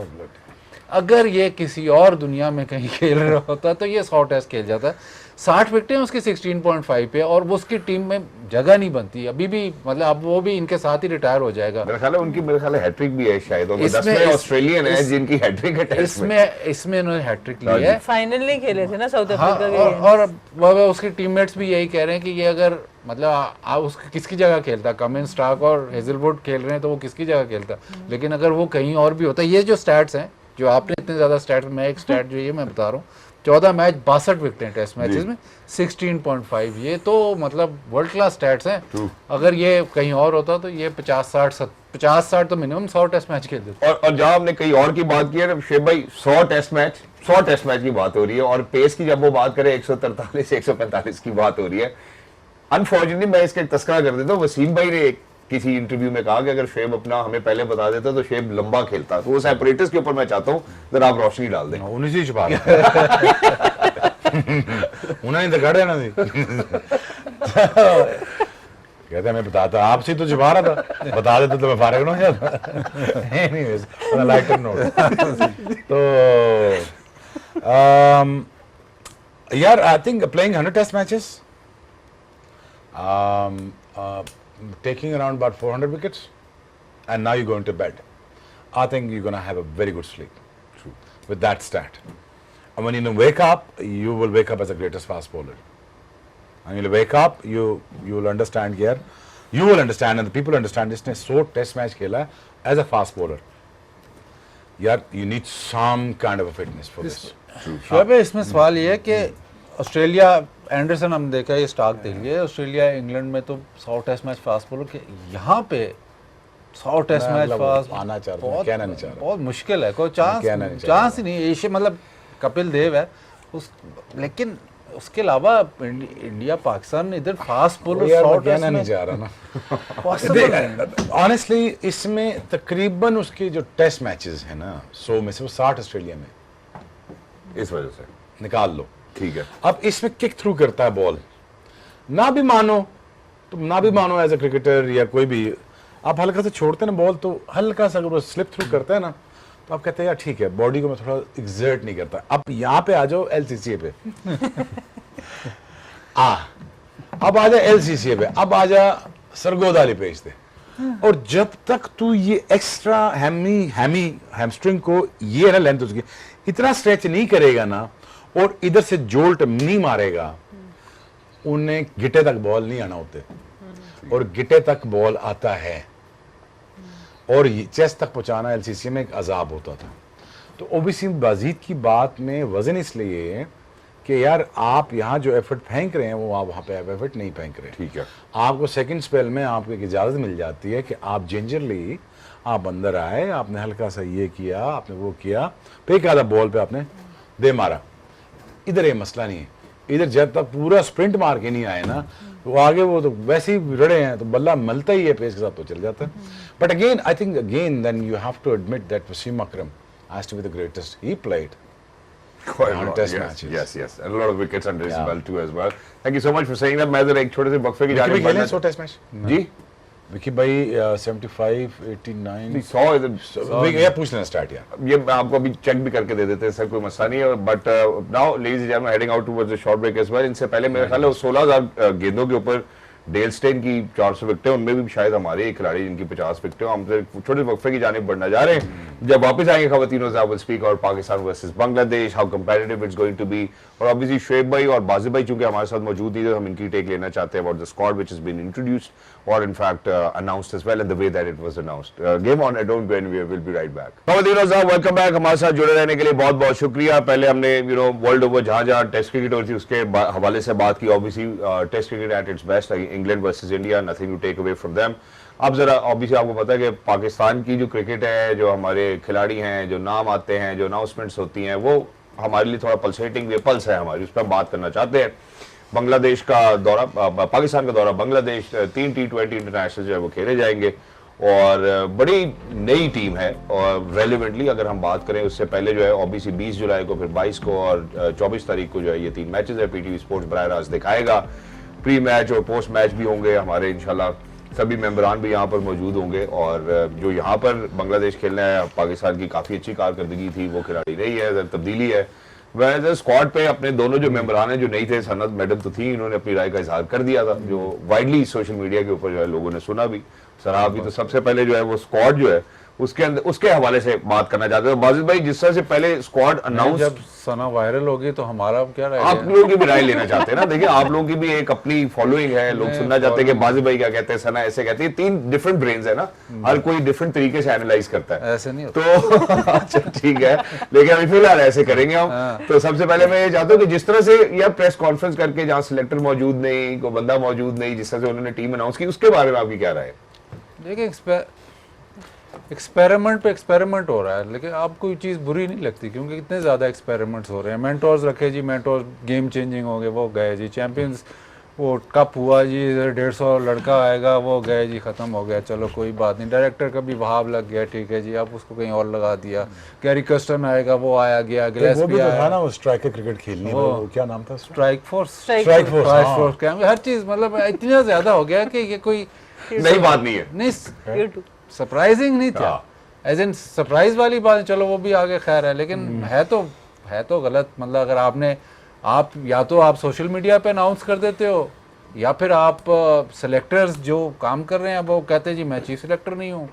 अगर ये किसी और दुनिया में कहीं खेल रहा होता तो ये 100 टेस्ट खेल जाता। 60 विकेटें उसकी 16.5 पे, और वो उसकी टीम में जगह नहीं बनती अभी भी, मतलब अब वो भी इनके साथ ही रिटायर हो जाएगा। मेरा ख्याल है उनकी हैट्रिक भी है शायद, और 10 में ऑस्ट्रेलियन है जिनकी हैट्रिक है टेस्ट में। इसमें उन्होंने हैट्रिक ली है। फाइनल नहीं खेले थे ना साउथ हाँ, अफ्रीका के, और उसके टीममेट्स भी यही कह रहे हैं कि ये अगर मतलब आप उसकी किसकी जगह खेलता, कमिंस, स्टार्क और हेजलवुड खेल रहे हैं तो वो किसकी जगह खेलता, लेकिन अगर वो कहीं और भी होता। ये जो स्टैट्स हैं, जो आपने इतने ज्यादा स्टैट्स, मैं एक स्टैट जो ये मैं बता रहा हूँ, 14 मैच 62 विकेटें टेस्ट मैचेस में, 16.5, ये तो मतलब वर्ल्ड क्लास स्टैट्स हैं। अगर ये कहीं और होता तो ये 50-60 तो मिनिमम 100 टेस्ट मैच खेल देते। और जहां हमने कहीं और की बात की है शेब भाई, 100 टेस्ट मैच की बात हो रही है, और पेस की जब वो बात करें 143-145 की बात हो रही है। अनफॉर्चुनेटली मैं इसका एक तस्करा कर देता हूँ, वसीम भाई ने किसी इंटरव्यू में कहा कि अगर शेब अपना हमें पहले बता देता तो शेब लंबा खेलता। तो उस एपरेटस के ऊपर मैं चाहता हूँ जरा आप रोशनी डाल दें। उन्हीं से छुपा उन्होंने तो गढ़ है ना जी। कहते मैं बताता, आपसे तो छुपा रहा था, बता देते तो मैं फारिग ना हो जाता। Anyways, on a lighter note, तो यार I think playing 100 test matches, taking around about 400 wickets, and now you're going to bed. I think you're going to have a very good sleep. True. With that stat. And when you wake up, you will wake up as the greatest fast bowler. And you'll wake up, you will understand here, you will understand and the people understand, इसने 100 test match खेला है as a fast bowler. यार, you need some kind of a fitness for this. Shoaib, इसमें सवाल ये है कि Australia, Anderson हम देखा, ये स्टार्क देख लिए, ऑस्ट्रेलिया इंग्लैंड में तो 100 टेस्ट मैच फास्ट बॉलर के, यहाँ पे 100 टेस्ट मैच फास्ट आना चाह रहा हूँ, कहना नहीं चाह रहा, बहुत मुश्किल है, कोई चांस ही नहीं। एशिया मतलब कपिल देव है उस, लेकिन उसके अलावा इंडिया पाकिस्तान इधर फास्ट बॉलर 100 टेस्ट नहीं चाह रहा ना। ऑनेस्टली इसमें तकरीबन उसके जो टेस्ट मैचेस है ना 100 में से वो 60 ऑस्ट्रेलिया में, इस वजह से निकाल लो, ठीक है। अब इसमें किक थ्रू करता है बॉल, ना भी मानो एज अ क्रिकेटर या कोई भी, आप हल्का से छोड़ते हैं ना बॉल, तो हल्का सा अगर वो स्लिप थ्रू करता है ना, तो आप कहते हैं यार ठीक है, बॉडी को मैं थोड़ा एक्सर्ट नहीं करता। अब यहाँ पे आ जाओ LCCA पे, अब आ जा LCCA पे, अब आ जा सरगोदाली पेज पे, और जब तक तू ये एक्स्ट्रा हैमस्ट्रिंग को, ये ना लेंथ उसकी इतना स्ट्रेच नहीं करेगा ना, और इधर से जोल्ट नहीं मारेगा, उन्हें गिटे तक बॉल नहीं आना होते, और गिटे तक बॉल आता है, और चेस्ट तक पहुंचाना LCCA में एक अजाब होता था। तो ओबीसी बाजीत की बात में वजन इसलिए है कि यार आप यहाँ जो एफर्ट फेंक रहे हैं वो आप वहाँ पे एफर्ट नहीं फेंक रहे। ठीक है, आपको सेकंड स्पेल में आपको एक इजाज़त मिल जाती है कि आप जिंजरली आप अंदर आए, आपने हल्का सा ये किया, आपने वो किया, पे एक आधा बॉल पे आपने दे मारा। इधर ये मसला नहीं है, इधर जब तक पूरा स्प्रिंट मार के नहीं आए ना, वो आगे वो तो वैसे ही रड़े हैं, तो बल्ला मिलता ही है पेस के साथ तो चल जाता है। But again I think then you have to admit that Wasim Akram has to be the greatest. He played quite a lot, test yes, matches. yes, and a lot of wickets under his belt too as well. Thank you so much for saying that. मैं जरा एक छोटे से वक्फे की जाने खेले 100 test match जी, विकी भाई 75 89 100 इधर ये पूछ लेना स्टार्ट यार, ये आपको अभी चेक भी करके दे देते हैं सर, कोई मसला नहीं है। But now ladies and gentleman, heading out towards the short break as well. इनसे पहले मेरे ख्याल है 16,000 गेंदों के ऊपर डेल स्टेन की 400 विकेटें, उनमें भी शायद हमारे एक खिलाड़ी जिनकी 50 विकेटें। हम छोटे वक्फे की जानिब बढ़ना जा रहे हैं। जब वापस आएंगे खवातीनों से, आई विल स्पीक और Pakistan versus Bangladesh, how competitive it's going to be, और ऑब्वियसली शुएब भाई और बाजिब भाई चूंकि हमारे साथ मौजूद ही, हम इनकी टेक लेना चाहते हैं about the squad which has been introduced और in fact announced as well and the way that it was announced. Game on, don't go anywhere, will be right back. खवातीनों साहब, वेलकम बैक। हमारे साथ जुड़े रहने के लिए बहुत बहुत शुक्रिया। पहले हमने वर्ल्ड ओवर जहां टेस्ट क्रिकेट होती थी उसके हवाले से बात की। Obviously test cricket at its best, England versus India, nothing to take away from them. अब जरा ऑब्वियसली आपको पता है कि पाकिस्तान की जो क्रिकेट है, जो हमारे खिलाड़ी हैं, जो नाम आते हैं, जो अनाउंसमेंट्स होती हैं, वो हमारे लिए थोड़ा पल्सेटिंग पल्स है हमारी, उस पर हम बात करना चाहते हैं। बांग्लादेश का दौरा, पाकिस्तान का दौरा बांग्लादेश, 3 T20 इंटरनेशनल जो है वो खेले जाएंगे, और बड़ी नई टीम है। और रेलिवेंटली अगर हम बात करें, उससे पहले जो है ओबीसी 20 जुलाई को, फिर 22 को और 24 तारीख को जो है ये 3 मैचेस है। पीटीवी स्पोर्ट्स बराह रास्त दिखाएगा, प्री मैच और पोस्ट मैच भी होंगे हमारे, इंशाल्लाह सभी मेंबरान भी यहाँ पर मौजूद होंगे। और जो यहाँ पर बांग्लादेश खेलना है, पाकिस्तान की काफ़ी अच्छी कारकर्दगी थी, वो खिलाड़ी रही है, तब्दीली है। वैसे स्क्वाड पे अपने दोनों जो मेंबरान हैं जो नहीं थे, सनत मैडम तो थी, इन्होंने अपनी राय का इजहार कर दिया था, जो वाइडली सोशल मीडिया के ऊपर जो है लोगों ने सुना भी, सराहा भी। तो सबसे पहले जो है वो स्क्वाड जो है उसके अंदर उसके हवाले से बात करना चाहते हैं। बाजिद भाई, जिस तरह से पहले स्क्वाड अनाउंस, जब सना वायरल होगी तो हमारा क्या रहेगा? आप लोगों की भी राय लेना चाहते हैं ना। देखिए, आप लोगों की भी एक अपनी फॉलोइंग है, लोग सुनना चाहते हैं कि बाजिद भाई क्या कहते हैं, सना ऐसे कहते हैं। 3 डिफरेंट ब्रेन्स है ना, हर कोई डिफरेंट तरीके से एनालाइज करता है, ऐसे नहीं होता। तो अच्छा ठीक है, लेकिन अभी फिलहाल ऐसे करेंगे हम। तो सबसे पहले मैं ये चाहता हूँ कि जिस तरह से यह प्रेस कॉन्फ्रेंस करके जहाँ सिलेक्टर मौजूद नहीं, कोई बंदा मौजूद नहीं, जिस तरह से उन्होंने टीम अनाउंस की, उसके बारे में आपकी क्या राय है? देखिए, एक्सपेरिमेंट पे एक्सपेरिमेंट हो रहा है, लेकिन आपको ये चीज़ बुरी नहीं लगती क्योंकि इतने ज़्यादा एक्सपेरिमेंट्स हो रहे हैं। मेंटोर्स रखे जी, मेंटोर गेम चेंजिंग हो गए, वो गए जी। चैंपियंस वो कप हुआ जी, 150 लड़का आएगा, वो गए जी, ख़त्म हो गया, चलो कोई बात नहीं। डायरेक्टर का भी भाव लग गया, ठीक है जी, आप उसको कहीं और लगा दिया। कैरी कस्टन आएगा, वो आया गया, गिलेस्पी आया ना, वो स्ट्राइकर क्रिकेट खेलनी, वो क्या नाम था? स्ट्राइक फोर्स, Strike फोर्स क्या, हर चीज़ मतलब इतना ज़्यादा हो गया कि ये कोई नई बात नहीं है। नहीं, सरप्राइजिंग नहीं था। एज इन सरप्राइज वाली बात, चलो वो भी आगे खैर है, लेकिन है तो गलत। मतलब अगर आप या तो आप सोशल मीडिया पे अनाउंस कर देते हो, या फिर आप सेलेक्टर्स जो काम कर रहे हैं वो कहते हैं जी मैं चीफ सेलेक्टर नहीं हूँ,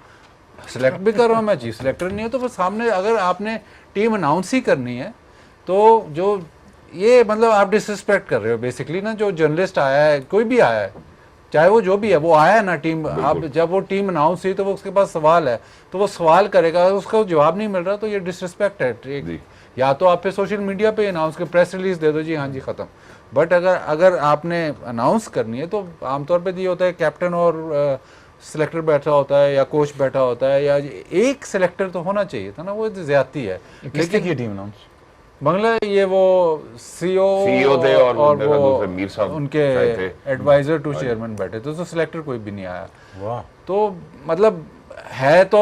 सेलेक्ट भी कर रहा हूँ, मैं चीफ सेलेक्टर नहीं हूँ। तो फिर सामने अगर आपने टीम अनाउंस ही करनी है तो जो ये मतलब आप डिसरिस्पेक्ट कर रहे हो बेसिकली ना। जो जर्नलिस्ट आया है, कोई भी आया है, चाहे वो जो भी है, वो आया है ना टीम, आप जब वो टीम अनाउंस हुई तो वो उसके पास सवाल है तो वो सवाल करेगा, उसका जवाब नहीं मिल रहा तो ये डिसरिस्पेक्ट है। या तो आप पे सोशल मीडिया पे अनाउंस कर, प्रेस रिलीज दे दो जी, हाँ जी खत्म। बट अगर आपने अनाउंस करनी है तो आमतौर पे ये होता है कैप्टन और सिलेक्टर बैठा होता है या कोच बैठा होता है, या एक सिलेक्टर तो होना चाहिए था ना, वो ज्यादती है। लेकिन ये टीम अनाउंस बंगला ये वो CEO थे और वो मीर साहब उनके एडवाइजर टू चेयरमैन बैठे थे, तो सिलेक्टर कोई भी नहीं आया। वाह। तो मतलब है तो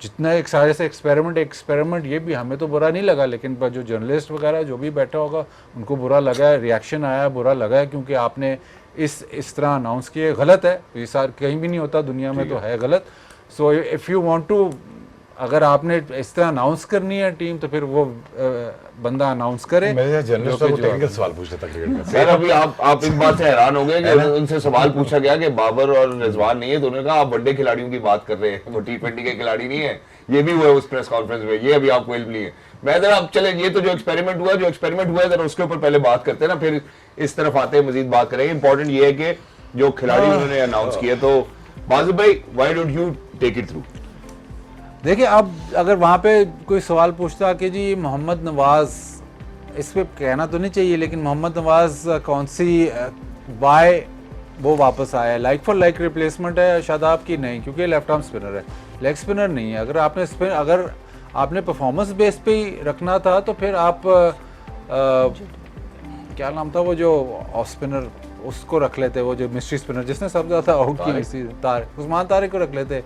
जितना एक सारे से एक्सपेरिमेंट ये भी हमें तो बुरा नहीं लगा, लेकिन जो जर्नलिस्ट वगैरह जो भी बैठा होगा उनको बुरा लगा है, रिएक्शन आया, बुरा लगा है, क्योंकि आपने इस तरह अनाउंस किए। गलत है, ये सार कहीं भी नहीं होता दुनिया में, तो है गलत। So if you want to, अगर आपने इस तरह अनाउंस करनी है टीम तो फिर वो बंदा अनाउंस करे। मेरे जर्नलिस्ट को टेक्निकल सवाल पूछा था क्रिकेट का। सर अभी आप इस बात से हैरान हो गए कि उनसे सवाल पूछा गया कि बाबर और रिजवान नहीं है, तो उन्होंने कहा आप वनडे खिलाड़ियों की बात कर रहे हैं, वो T20 के खिलाड़ी नहीं है। ये भी हुआ उस प्रेस कॉन्फ्रेंस में, ये अभी आपको इल्म नहीं है। मैं जरा अब चले, ये तो जो एक्सपेरिमेंट हुआ है जरा उसके ऊपर पहले बात करते हैं ना, फिर इस तरफ आते हैं मजीद बात करेंगे। इंपॉर्टेंट ये है कि जो खिलाड़ी उन्होंने अनाउंस किए, तो बाजिद भाई why don't you take it through? देखिए, अब अगर वहाँ पे कोई सवाल पूछता कि जी मोहम्मद नवाज, इस पर कहना तो नहीं चाहिए, लेकिन मोहम्मद नवाज कौन सी वाई वो वापस आया, लाइक फॉर लाइक रिप्लेसमेंट है शादाब की? नहीं, क्योंकि लेफ्ट आर्म स्पिनर है, लेग स्पिनर नहीं है। अगर आपने परफॉर्मेंस बेस पे ही रखना था तो फिर आप क्या नाम था वो जो ऑफ स्पिनर, उसको रख लेते, वो जो मिस्ट्री स्पिनर जिसने सब ज़्यादा आउट की, उस्मान तारिक को रख लेते।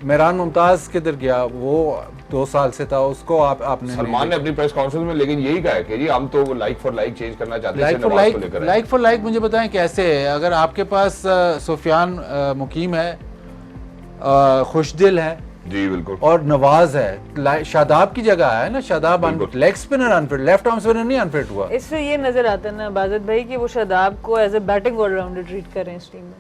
मेहरान मुमताज किधर गया, वो 2 साल से था, उसको आपने सलमान ने अपनी प्रेस कॉन्फ्रेंस में लेकिन यही कहा है कि जी हम तो लाइक फॉर लाइक चेंज करना चाहते हैं। लाइक फॉर लाइक मुझे बताएं कैसे है? अगर आपके पास सुफियान मुकीम है, खुशदिल है जी बिल्कुल, और नवाज है, शादाब की जगह है ना, Shadab leg spinner unfit, left arm spinner नहीं अनफिट हुआ। इससे ये नजर आता है ना बाजिद भाई कि वो शादाब को as a batting allrounder treat कर रहे हैं इस टीम में,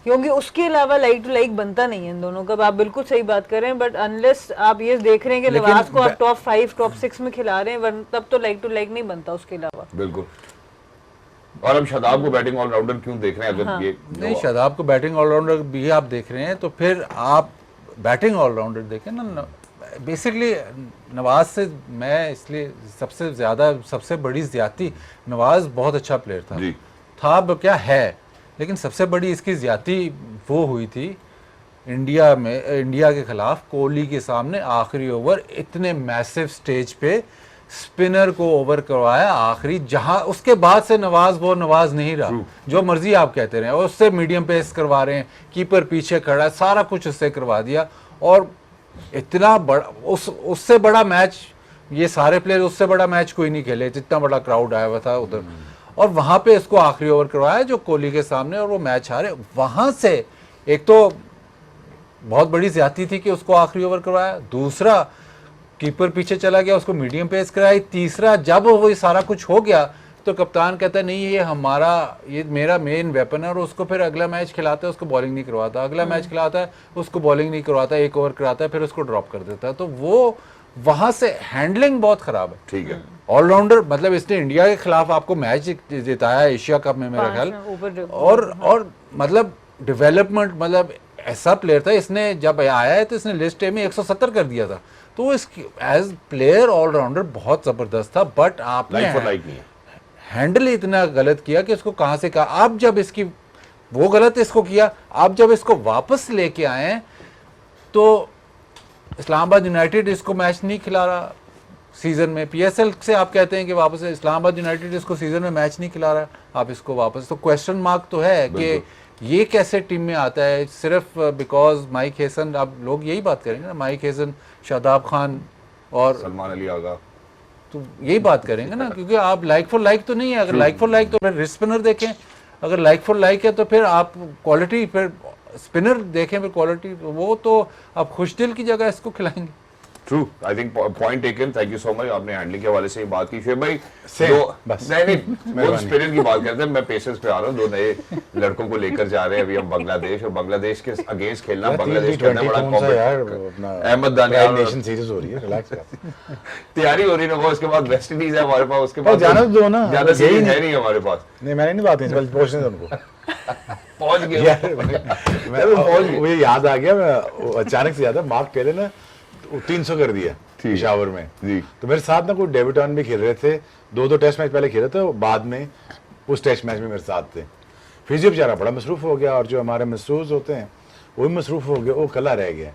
क्योंकि उसके अलावा लाइक टू लाइक बनता नहीं है इन दोनों का। आप बिल्कुल सही बात कर रहे हैं, बट अनलेस आप ये देख रहे हैं कि नवाज को आप टॉप 5 टॉप 6 में खिला रहे हैं, तब तो लाइक टू लाइक नहीं बनता उसके अलावा। बिल्कुल। और हम शादाब को बैटिंग ऑलराउंडर क्यों देख रहे हैं? अगर ये नहीं, शादाब को बैटिंग ऑलराउंडर भी आप देख रहे हैं तो फिर आप बैटिंग ऑलराउंडर देखें ना। बेसिकली नवाज से मैं इसलिए सबसे बड़ी ज्यादती, नवाज बहुत अच्छा प्लेयर था क्या है, लेकिन सबसे बड़ी इसकी ज्यादती वो हुई थी इंडिया के खिलाफ कोहली के सामने आखिरी ओवर, इतने मैसिव स्टेज पे स्पिनर को ओवर करवाया आखिरी, जहां उसके बाद से वो नवाज नहीं रहा। जो मर्जी आप कहते रहे, उससे मीडियम पेस करवा रहे हैं, कीपर पीछे खड़ा है, सारा कुछ उससे करवा दिया। और इतना बड़ा उससे बड़ा मैच, ये सारे प्लेयर उससे बड़ा मैच कोई नहीं खेले, इतना बड़ा क्राउड आया हुआ था उधर, और वहां पे इसको आखिरी ओवर करवाया जो कोहली के सामने, और वो मैच हारे। वहां से एक तो बहुत बड़ी ज्यादती थी कि उसको आखिरी ओवर करवाया, दूसरा कीपर पीछे चला गया, उसको मीडियम पेस कराई। तीसरा जब वो सारा कुछ हो गया तो कप्तान कहता है नहीं ये मेरा मेन वेपन है, और उसको फिर अगला मैच खिलाता है, उसको बॉलिंग नहीं करवाता, अगला मैच खिलाता है, उसको बॉलिंग नहीं करवाता, एक ओवर कराता है, फिर उसको ड्रॉप कर देता है। तो वो वहां से हैंडलिंग बहुत खराब है। ठीक है, ऑलराउंडर, मतलब इसने इंडिया के खिलाफ आपको मैच जिताया एशिया कप में मेरा ख्याल, और मतलब डेवलपमेंट, मतलब ऐसा प्लेयर था, इसने जब आया है तो इसने लिस्ट ए में 170 कर दिया था। तो इसकी एज प्लेयर ऑलराउंडर बहुत जबरदस्त था, बट आपने लाइक फॉर लाइक नहीं है। हैंडल इतना गलत किया कि इसको कहां से कहा। आप जब इसकी वो गलत इसको किया, आप जब इसको वापस लेके आए तो इस्लामाबाद यूनाइटेड इसको मैच नहीं खिला रहा सीजन में। पीएसएल से आप कहते हैं कि वापस इस्लामाबाद यूनाइटेड इसको सीजन में मैच नहीं खिला रहा, आप इसको वापस, तो क्वेश्चन मार्क तो है कि ये कैसे टीम में आता है सिर्फ बिकॉज माइक हेसन। अब लोग यही बात करेंगे ना, माइक हेसन, शादाब खान और सलमान अली आगा, तो यही बात करेंगे ना, क्योंकि आप लाइक फॉर लाइक तो नहीं है। अगर लाइक फॉर लाइक तो फिर रिस्ट स्पिनर देखें, अगर लाइक फॉर लाइक है तो फिर आप क्वालिटी, फिर स्पिनर देखें, फिर क्वालिटी, वो तो आप खुशदिल की जगह इसको खिलाएंगे। True, I think point taken, thank you so much. आपने हैंडलिंग के हवाले से ही बात की। फिर भाई बस। नहीं स्पिनर की बात करते हैं, मैं पेसर्स पे आ रहा हूँ। दो नए लड़कों को लेकर जा रहे हैं अभी हम बांग्लादेश, और बांग्लादेश के अगेंस्ट खेलना, बांग्लादेश के अंदर बड़ा अहमद दानियाल नेशन सीरीज हो रही है, रिलैक्स कर। तैयारी हो रही है ना, उसके बाद वेस्ट इंडीज है हमारे पास, उसके बाद जाना दो ना, ज्यादा सीरीज है नहीं हमारे पास। नहीं मैंने नहीं बात नहीं, पहुंचने दो उनको। पहुंच गए यार मुझे याद आ गया, मैं अचानक से याद है, मार्क टेलर ने 300 कर दिया पेशावर में जी। तो मेरे साथ ना कोई डेब्यूटान भी खेल रहे थे, दो टेस्ट मैच पहले खेले थे, बाद में उस टेस्ट मैच में मेरे साथ थे। फिर जी बेचारा बड़ा मसरूफ हो गया, और जो हमारे मसरूफ होते हैं वो भी मसरूफ हो गया, वो कला रह गया।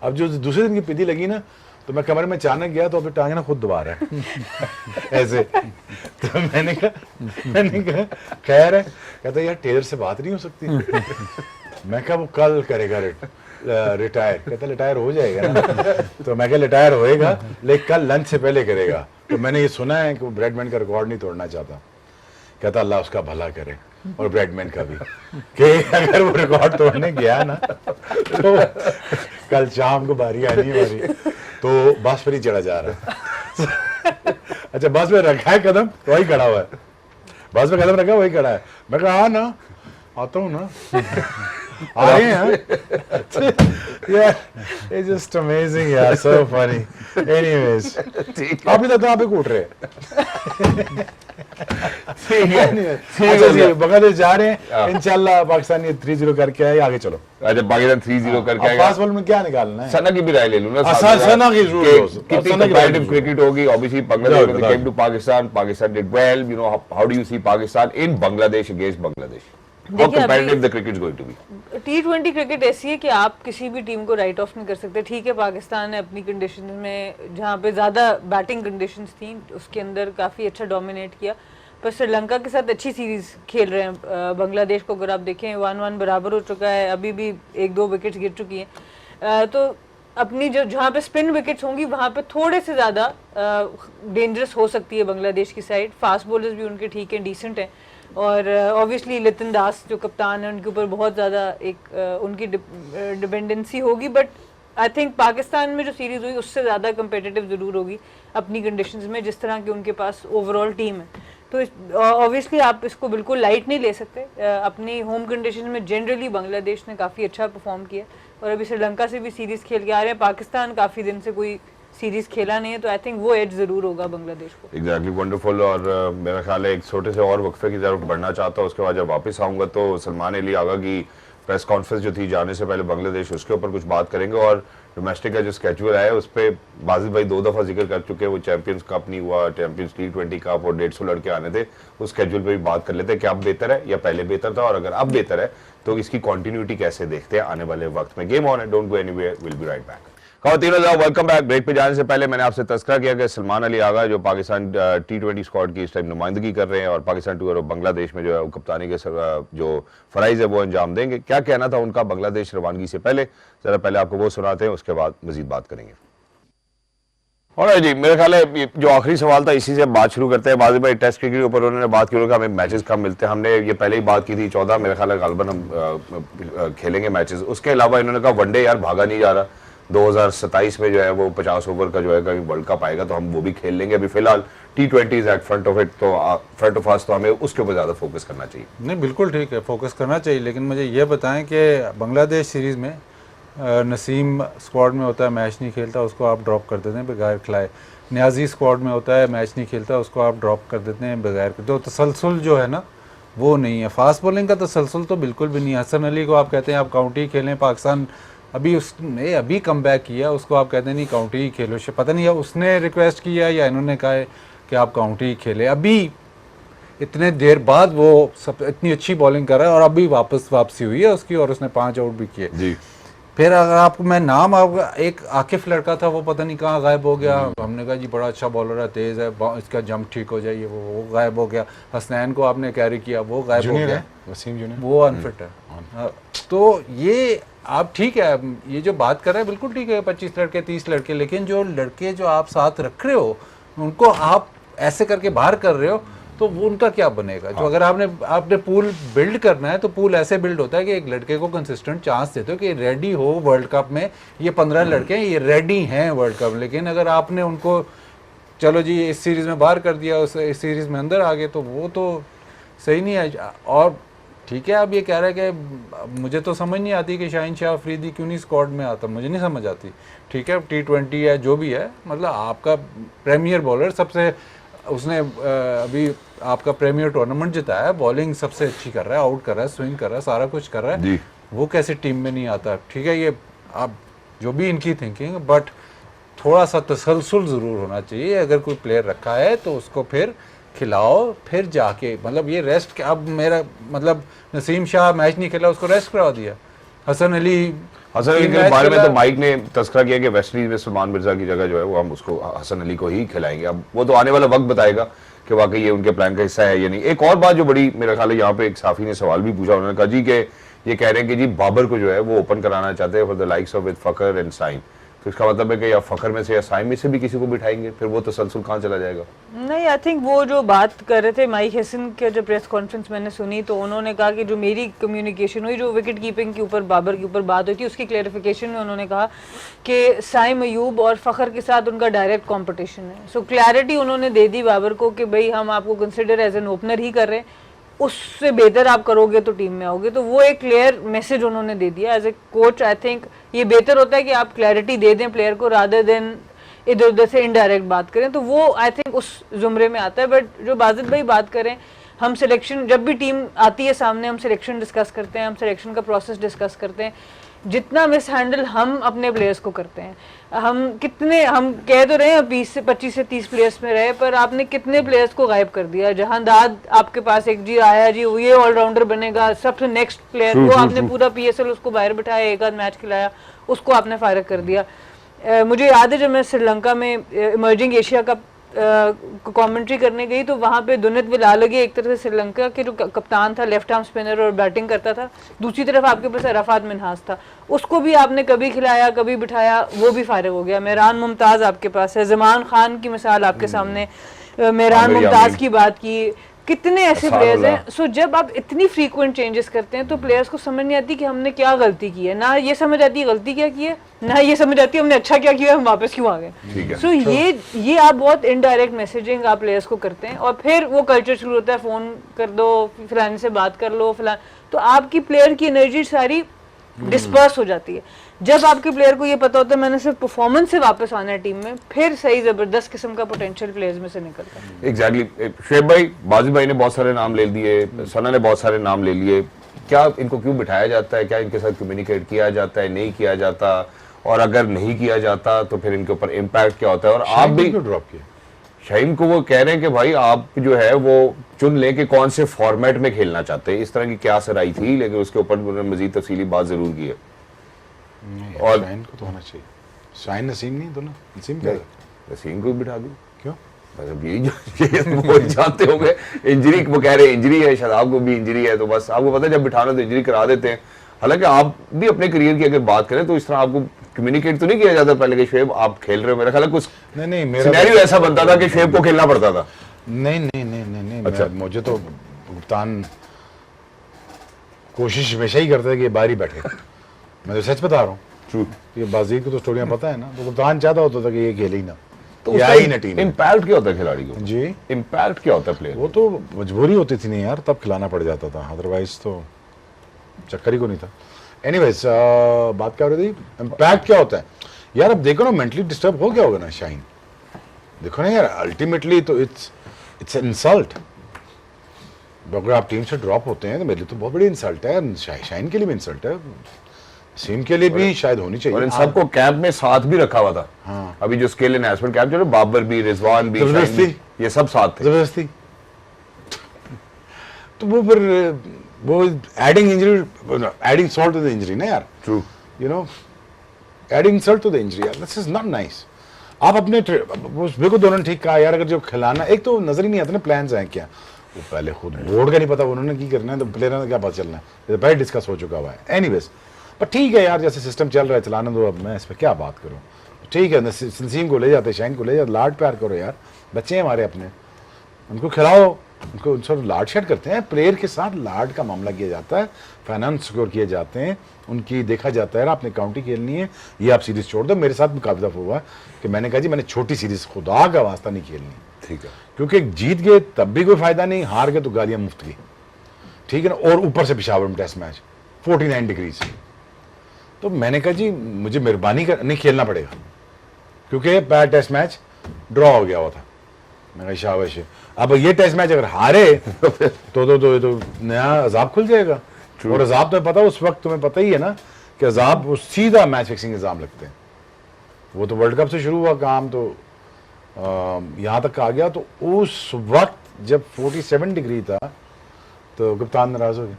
अब जो दूसरे दिन की पीदी लगी ना, तो मैं कमरे में अचानक गया तो अभी टांगे ना खुद दबा रहा है ऐसे। तो मैंने कहा खैर है, कहता यार टेलर से बात नहीं हो सकती। मैं कहा वो कल करेगा रिटायर, कहता रिटायर हो जाएगा ना। तो मैं कहा रिटायर होएगा लेकिन कल लंच से पहले करेगा। तो मैंने ये सुना है कि वो ब्रैडमैन का रिकॉर्ड नहीं तोड़ना चाहता। कहता अल्लाह उसका भला करे, और ब्रैडमैन का भी, कि अगर वो रिकॉर्ड तोड़ने गया ना तो कल शाम को बारी आनी है हमारी, तो बस पर ही चढ़ा जा रहा है। अच्छा बस में रखा है कदम, तो वही खड़ा हुआ है, बस में कदम रखा वही खड़ा है। मैं कहा हाँ ना, आता हूँ ना, आए हैं। यार it's just amazing यार, so funny. Anyways, आप भी तो आप ही कूट रहे हैं। अच्छा जी, बांग्लादेश जा रहे हैं, इंशाल्लाह पाकिस्तान ये 3-0 करके आए, आगे चलो। अच्छा पाकिस्तान 3-0 करके आएगा। फास्ट बॉल में क्या निकालना है? सना की भी राय ले लूं ना, सना की जरूर कितनी कंपैटिटिव क्रिकेट होगी। Obviously Bangladesh when they came to Pakistan did well. You know, how do you see Pakistan in Bangladesh against Bangladesh? How competitive the cricket is going to be? T20 cricket ऐसी है कि आप किसी भी team को right of नहीं कर सकते। ठीक है, पाकिस्तान ने अपनी कंडीशंस में, जहाँ पे ज़्यादा बैटिंग कंडीशंस थी, उसके अंदर काफ़ी अच्छा डोमिनेट किया, पर श्रीलंका के साथ अच्छी सीरीज खेल रहे हैं। बांग्लादेश को अगर आप देखें 1-1 बराबर हो चुका है, अभी भी 1-2 विकेट्स गिर चुकी हैं। तो अपनी जो जहाँ पे स्पिन विकेट्स होंगी वहाँ पे थोड़े से ज़्यादा डेंजरस हो सकती है बांग्लादेश की साइड। फास्ट बॉलर्स भी उनके ठीक हैं, डिसेंट हैं, और ऑब्वियसली लितन दास जो कप्तान है उनके ऊपर बहुत ज़्यादा एक उनकी डिपेंडेंसी होगी। बट आई थिंक पाकिस्तान में जो सीरीज़ हुई उससे ज़्यादा कंपेटिटिव ज़रूर होगी अपनी कंडीशंस में, जिस तरह की उनके पास ओवरऑल टीम है। तो ऑब्वियसली आप इसको बिल्कुल लाइट नहीं ले सकते। अपनी होम कंडीशन में जनरली बांग्लादेश ने काफ़ी अच्छा परफॉर्म किया, और अभी श्रीलंका से भी सीरीज़ खेल के आ रहे हैं। पाकिस्तान काफ़ी दिन से कोई सीरीज खेला नहीं है, तो आई थिंक वो एज जरूर होगा बांग्लादेश को। Exactly, wonderful. और मेरा ख्याल है एक छोटे से और वक्फे की तरफ बढ़ना चाहता हूँ, उसके बाद जब वापस आऊँगा तो सलमान अली आगा की प्रेस कॉन्फ्रेंस जो थी जाने से पहले बांग्लादेश, उसके ऊपर कुछ बात करेंगे। और डोमेस्टिक का जो स्केड्यूल है उस पर बाजिद भाई 2 दफ़ा जिक्र कर चुके हैं, वो चैंपियंस कप नहीं हुआ, चैंपियंस T20 कप और 150 लड़के आने थे, उस स्केड्यूल पे भी बात कर लेते हैं कि अब बेहतर है या पहले बेहतर था, और अगर अब बेहतर है तो इसकी कंटिन्यूटी कैसे देखते हैं आने वाले वक्त में। गेम ऑन है, don't go anywhere, will be right back. ख़वातीन वेलकम बैक। ब्रेक पे जाने से पहले मैंने आपसे तज़किरा किया कि सलमान अली आगा जो पाकिस्तान T20 स्क्वाड की इस टाइम नुमाइंदगी कर रहे हैं, और पाकिस्तान टूर और बांग्लादेश में जो है कप्तानी के जो फ़राइज़ है वो अंजाम देंगे। क्या कहना था उनका बांग्लादेश रवानगी से पहले, ज़रा पहले आपको वो सुनाते हैं, उसके बाद मज़ीद बात करेंगे। और जी मेरा ख्याल है जो आखिरी सवाल था इसी से बात शुरू करते हैं। बाजिद भाई टेस्ट क्रिकेट के ऊपर उन्होंने बात की, उन्होंने हमें मैचेस कम मिलते हैं। हमने ये पहले ही बात की थी 14 मेरा ख्याल है गालबन हम खेलेंगे मैचेस। उसके अलावा इन्होंने कहा वनडे यार भागा नहीं जा रहा, 2027 में जो है वो 50 ओवर का जो है कभी वर्ल्ड कप आएगा तो हम वो भी खेल लेंगे। अभी फिलहाल T20 at front of it, तो फ्रंट ऑफ अस, तो हमें उसके ऊपर ज़्यादा फोकस करना चाहिए। नहीं बिल्कुल ठीक है, फोकस करना चाहिए, लेकिन मुझे ये बताएं कि बांग्लादेश सीरीज़ में नसीम स्क्वाड में होता है, मैच नहीं खेलता, उसको आप ड्रॉप कर देते हैं बगैर खिलाए। न्याजी स्क्वाड में होता है, मैच नहीं खेलता, उसको आप ड्रॉप कर देते हैं बगैर। तो तसलसल जो है ना वो नहीं है। फास्ट बॉलिंग का तसलसल तो बिल्कुल भी नहीं है। हसन अली को आप कहते हैं आप काउंटी खेलें, पाकिस्तान अभी उसने अभी कम बैक किया, उसको आप कहते हैं नहीं काउंटी ही खेलो। पता नहीं है उसने रिक्वेस्ट किया या इन्होंने कहा है कि आप काउंटी ही खेले। अभी इतने देर बाद वो सब इतनी अच्छी बॉलिंग कर रहा है और अभी वापसी हुई है उसकी, और उसने 5 आउट भी किए जी। फिर अगर आपको मैं नाम, एक आकिफ लड़का था वो पता नहीं कहाँ गायब हो गया। हमने कहा जी बड़ा अच्छा बॉलर है, तेज़ है, इसका जंप ठीक हो जाए, वो गायब हो गया। हसनैन को आपने कैरी किया, वो गायब हो गया, वसीम जूनियर वो अनफिट है। तो ये आप ठीक है, ये जो बात कर रहे हैं बिल्कुल ठीक है, 25 लड़के 30 लड़के, लेकिन जो लड़के जो आप साथ रख रहे हो उनको आप ऐसे करके बाहर कर रहे हो तो वो उनका क्या बनेगा। जो अगर आपने पूल बिल्ड करना है तो पूल ऐसे बिल्ड होता है कि एक लड़के को कंसिस्टेंट चांस देते हो कि रेडी हो वर्ल्ड कप में। ये 15 लड़के हैं, ये रेडी हैं वर्ल्ड कप, लेकिन अगर आपने उनको चलो जी इस सीरीज़ में बाहर कर दिया, इस सीरीज़ में अंदर आ गए, तो वो तो सही नहीं है। और ठीक है, अब ये कह रहे हैं कि मुझे तो समझ नहीं आती कि शाहीन शाह अफरीदी क्यों नहीं स्क्वाड में आता, मुझे नहीं समझ आती। ठीक है, T20 है जो भी है, मतलब आपका प्रीमियर बॉलर सबसे, उसने अभी आपका प्रीमियर टूर्नामेंट जिताया है, बॉलिंग सबसे अच्छी कर रहा है, आउट कर रहा है, स्विंग कर रहा है, सारा कुछ कर रहा है, वो कैसे टीम में नहीं आता। ठीक है, ये आप जो भी इनकी थिंकिंग, बट थोड़ा सा तसलसल ज़रूर होना चाहिए। अगर कोई प्लेयर रखा है तो उसको फिर खिलाओ, फिर जाके मतलब ये रेस्ट। अब मेरा मतलब नसीम शाह मैच नहीं खेला, उसको रेस्ट करवा दिया। हसन अली के बारे में तो माइक ने तस्करा किया कि वेस्ट इंडीज में सलमान मिर्जा की जगह जो है वो हम उसको हसन अली को ही खिलाएंगे। अब वो तो आने वाला वक्त बताएगा कि वाकई ये उनके प्लान का हिस्सा है या नहीं। एक और बात जो बड़ी मेरा ख्याल है, यहाँ पे एक साफी ने सवाल भी पूछा, उन्होंने कहा जी कि ये कह रहे हैं कि जी बाबर को जो है वो ओपन कराना चाहते हैं for the likes of with Fakhar and Saim. तो इसका मतलब है कि या फखर में से या साइम में से भी किसी को बिठाएंगे, फिर वो तसलसल कहाँ चला जाएगा? नहीं, आई थिंक वो जो बात कर रहे थे माइक हेसन के जब प्रेस कॉन्फ्रेंस मैंने सुनी, तो उन्होंने कहा कि जो मेरी कम्युनिकेशन हुई, जो विकेट कीपिंग के ऊपर बाबर के ऊपर बात हुई थी, उसकी क्लैरिफिकेशन में उन्होंने कहा कि साइम अयूब और फ़खर के साथ उनका डायरेक्ट कॉम्पिटिशन है। सो क्लैरिटी उन्होंने दे दी बाबर को कि भाई हम आपको कंसिडर एज एन ओपनर ही कर रहे हैं, उससे बेहतर आप करोगे तो टीम में आओगे। तो वो एक क्लियर मैसेज उन्होंने दे दिया। As a coach I think ये बेहतर होता है कि आप क्लैरिटी दे दें प्लेयर को, रादर देन इधर उधर से इनडायरेक्ट बात करें। तो वो आई थिंक उस जुमरे में आता है। बट जो बाजिद भाई बात करें, हम सिलेक्शन, जब भी टीम आती है सामने, हम सिलेक्शन डिस्कस करते हैं, हम सिलेक्शन का प्रोसेस डिस्कस करते हैं। जितना मिस हैंडल हम अपने प्लेयर्स को करते हैं, हम कह तो रहे हैं 25 से 30 प्लेयर्स में रहे, पर आपने कितने प्लेयर्स को गायब कर दिया। जहां दाद आपके पास एक जी आया जी ये ऑलराउंडर बनेगा, सबसे नेक्स्ट प्लेयर वो आपने पूरा PSL उसको बाहर बिठाया, एक आध मैच खिलाया, उसको आपने फायर कर दिया। मुझे याद है जब मैं श्रीलंका में इमर्जिंग एशिया कप कमेंट्री करने गई, तो वहाँ पे दुनित विलालगी एक तरह से श्रीलंका के जो कप्तान था, लेफ्ट आर्म स्पिनर और बैटिंग करता था, दूसरी तरफ आपके पास अराफात मिन्हाज था, उसको भी आपने कभी खिलाया कभी बिठाया, वो भी फारिग हो गया। मेहरान मुमताज़ आपके पास है, जमान खान की मिसाल आपके सामने, मेहरान मुमताज़ की बात की, कितने ऐसे प्लेयर्स हैं। सो जब आप इतनी फ्रीक्वेंट चेंजेस करते हैं तो प्लेयर्स को समझ नहीं आती कि हमने क्या गलती की है, ना ये समझ आती है गलती क्या की है, ना ये समझ आती है हमने अच्छा क्या किया, हम वापस क्यों आ गए। सो ये आप बहुत इनडायरेक्ट मैसेजिंग आप प्लेयर्स को करते हैं, और फिर वो कल्चर शुरू होता है, फ़ोन कर दो, फलाने से बात कर लो, तो आपकी प्लेयर की एनर्जी सारी डिस्पर्स हो जाती है। जब आपके प्लेयर को ये पता होता है मैंने सिर्फ परफॉर्मेंस से वापस आना है टीम में, फिर सही जबरदस्त किस्म का पोटेंशियल प्लेयर्स में से निकलता है। एग्जैक्टली। शुएब भाई, बाजिद भाई ने बहुत सारे नाम ले लिए, सना ने बहुत सारे नाम ले लिए, क्या इनको क्यों बिठाया जाता है? क्या इनके साथ कम्युनिकेट किया जाता है, नहीं किया जाता? और अगर नहीं किया जाता तो फिर इनके ऊपर इम्पैक्ट क्या होता है? और आप भी ड्रॉप किया शाहीन को, वो कह रहे हैं कि भाई आप जो है वो चुन लें कि कौन से फॉर्मेट में खेलना चाहते हैं। इस तरह की क्या सराई थी, लेकिन उसके ऊपर उन्होंने मजीद तफसीली बात जरूर की है। और शाहीन को तो होना चाहिए, शाहीन नसीम नहीं दोनों, नसीम क्या नसीम को बिठा दूं क्यों? मतलब यही वो जानते होंगे इंजरी, वो कह रहे हैं इंजरी है, शादाब को भी इंजरी है, तो बस आपको पता है जब बिठाना तो इंजरी करा देते हैं। हालांकि आप भी अपने करियर की अगर बात करें तो इस तरह आपको कम्युनिकेट तो नहीं किया जाता पहले कि शुएब आप खेल रहे हो, मेरा ख्याल है कुछ नहीं मेरा सिनेरियो ऐसा बनता था कि शुएब को खेलना पड़ता था। नहीं अच्छा। मुझे तो कप्तान कोशिश हमेशा ही करता है कि बाहर ही बैठे। मैं तो सच बता रहा हूँ, True. ये बाजीर को तो स्टोरियां पता है ना, तो कप्तान चाहता होता था कि ये खेले ही ना, तो ये आई ना टीम में। इम्पैक्ट क्या होता है खिलाड़ी को? जी, इम्पैक्ट क्या होता है प्लेयर? वो तो मजबूरी होती थी नहीं यार, तब खिलाना पड़ जाता था, अदरवाइज तो चक्कर ही को नहीं था। एनीवेज बात क्या हो रही थी, इम्पैक्ट क्या होता है यार? अब देखो ना, मेंटली डिस्टर्ब हो गया होगा ना शाहीन, देखो ना यार, अल्टीमेटली तो इट्स एन इंसल्ट। अगर आप टीम से ड्रॉप होते हैं तो मेरे लिए तो बहुत बड़ी इंसल्ट है, शाहीन के लिए भी इंसल्ट है, सीम के लिए भी शायद होनी और चाहिए। इन सबको कैंप में साथ भी रखा हुआ था। हाँ। अभी जो स्किल एनहांसमेंट कैंप जो बाबर भी, रिजवान भी, जबरदस्ती। शाहीन भी, ये सब साथ थे। जबरदस्ती तो वो फिर वो adding salt to the injury ना यार, true. You know, adding salt to the injury यार, दिस इज नॉट नाइस। आप अपने बिल्कुल दोनों ने ठीक कहा यार, अगर जो खिलाना, एक तो नजर ही नहीं आता ना प्लान्स हैं क्या, वो पहले खुद बोर्ड का नहीं पता उन्होंने की करना है, तो प्लेयर का क्या पता चलना है, ये तो पहले डिस्कस हो चुका हुआ है। एनीवेज, पर ठीक है यार, जैसे सिस्टम चल रहा है चलाने दो, अब मैं इस पर क्या बात करूँ। ठीक है, नसीम को ले जाते, शाहीन को ले जाते, लाड प्यार करो यार, बच्चे हैं हमारे अपने, उनको खिलाओ, उनको उनसे लाड शेड करते हैं, प्लेयर के साथ लाड का मामला किया जाता है, फाइनेंस सिक्योर किए जाते हैं, उनकी देखा जाता है, आपने काउंटी खेलनी है, ये आप सीरीज छोड़ दो। मेरे साथ मुकाबला हुआ कि मैंने कहा जी मैंने छोटी सीरीज खुदा का वास्ता नहीं खेलनी, ठीक है, क्योंकि जीत गए तब भी कोई फायदा नहीं, हार गए तो गालियां मुफ्त की, ठीक है ना। और ऊपर से पेशावर में टेस्ट मैच 49 डिग्री से, तो मैंने कहा जी मुझे मेहरबानी कर नहीं खेलना पड़ेगा, क्योंकि पहला टेस्ट मैच ड्रॉ हो गया हुआ था। मैं कहा शाबाश है, अब ये टेस्ट मैच अगर हारे तो नया अजाब खुल जाएगा। और अजाब तो पता, उस वक्त तुम्हें पता ही है ना कि अजाब वो सीधा मैच फिक्सिंग एग्जाम लगते हैं। वो तो वर्ल्ड कप से शुरू हुआ काम, तो यहाँ तक आ गया। तो उस वक्त जब 47 डिग्री था तो कप्तान नाराज हो गया,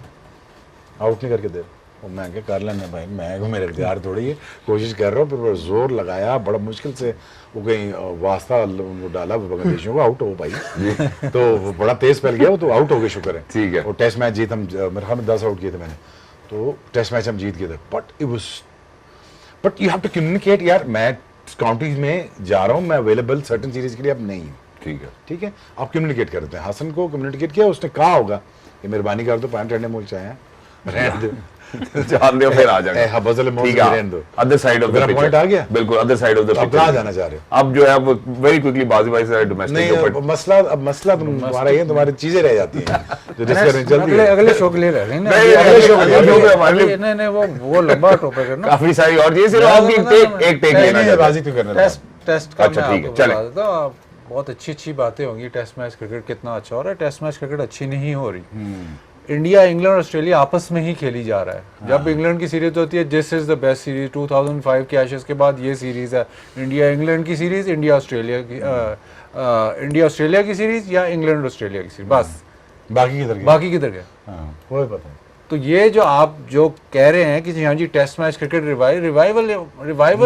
आउट नहीं करके दे। और मैं क्या कर लेना भाई, मैं मेरे इख्तियार थोड़ी है, कोशिश कर रहा हूँ, फिर जोर लगाया बड़ा मुश्किल से, वो कहीं वास्ता वो डाला बांग्लादेशियों को, आउट हो भाई तो वो बड़ा तेज फैल गया, वो तो आउट हो गए, शुक्र है। ठीक है। और टेस्ट मैच जीत हम, मेरे ख्याल में 10 आउट किए थे मैंने, तो टेस्ट मैच हम जीत गए थे। But you have to communicate यार, मैं काउंटीज में जा रहा हूँ, मैं अवेलेबल सर्टन सीरीज के लिए अब नहीं हूँ, ठीक है, ठीक है। आप कम्युनिकेट करते हैं, हसन को कम्युनिकेट किया, उसने कहा होगा कि मेहरबानी कर दो, पैंट रहने मुल्क चाहे रहने दो, जान दो फिर आ जाएंगे। हाँ, बज़ल मौत ठीक में है, रहने दो। अदर साइड ऑफ द मेरा पिच point आ गया? बिल्कुल अदर साइड ऑफ द अब पिच। कहाँ जाना चाह रहे हो? अब जो है वो वेरी क्विकली बाजी भाई से डोमेस्टिक नहीं, के ऊपर अब मसला तुम्हारा ये, तुम्हारी चीजें रह जाती हैं जो डिस्कस करनी चलती अगले है। अगले शो के लिए रह रहे हैं ना, नहीं, अगले शो के लिए, अगले- अगले शो के हमारे लिए- अगले- नहीं नहीं, वो लंबा टॉपिक है ना। काफी सारी और चीजें सिर्फ आपकी एक टेक नहीं, लेना नहीं, चाहता बाजी क्यों करना टेस्ट टेस्ट का अच्छा, मैं ठीक है, आपको चलें। बता देता हूँ। बहुत अच्छी अच्छी बातें होंगी, टेस्ट मैच क्रिकेट कितना अच्छा हो रहा है, टेस्ट मैच क्रिकेट अच्छी नहीं हो रही। इंडिया, इंग्लैंड और ऑस्ट्रेलिया आपस में ही खेली जा रहा है। जब इंग्लैंड की सीरीज होती है, this is the best series, 2005 के एशेज के बाद ये सीरीज है। इंडिया इंग्लैंड की सीरीज, इंडिया ऑस्ट्रेलिया की सीरीज, या इंग्लैंड ऑस्ट्रेलिया की सीरीज, बस। बाकी किधर गए? बाकी किधर गए? हाँ, कोई पता नहीं। तो ये जो आप जो कह रहे हैं कि हाँ जी टेस्ट मैच क्रिकेट रिवाइवल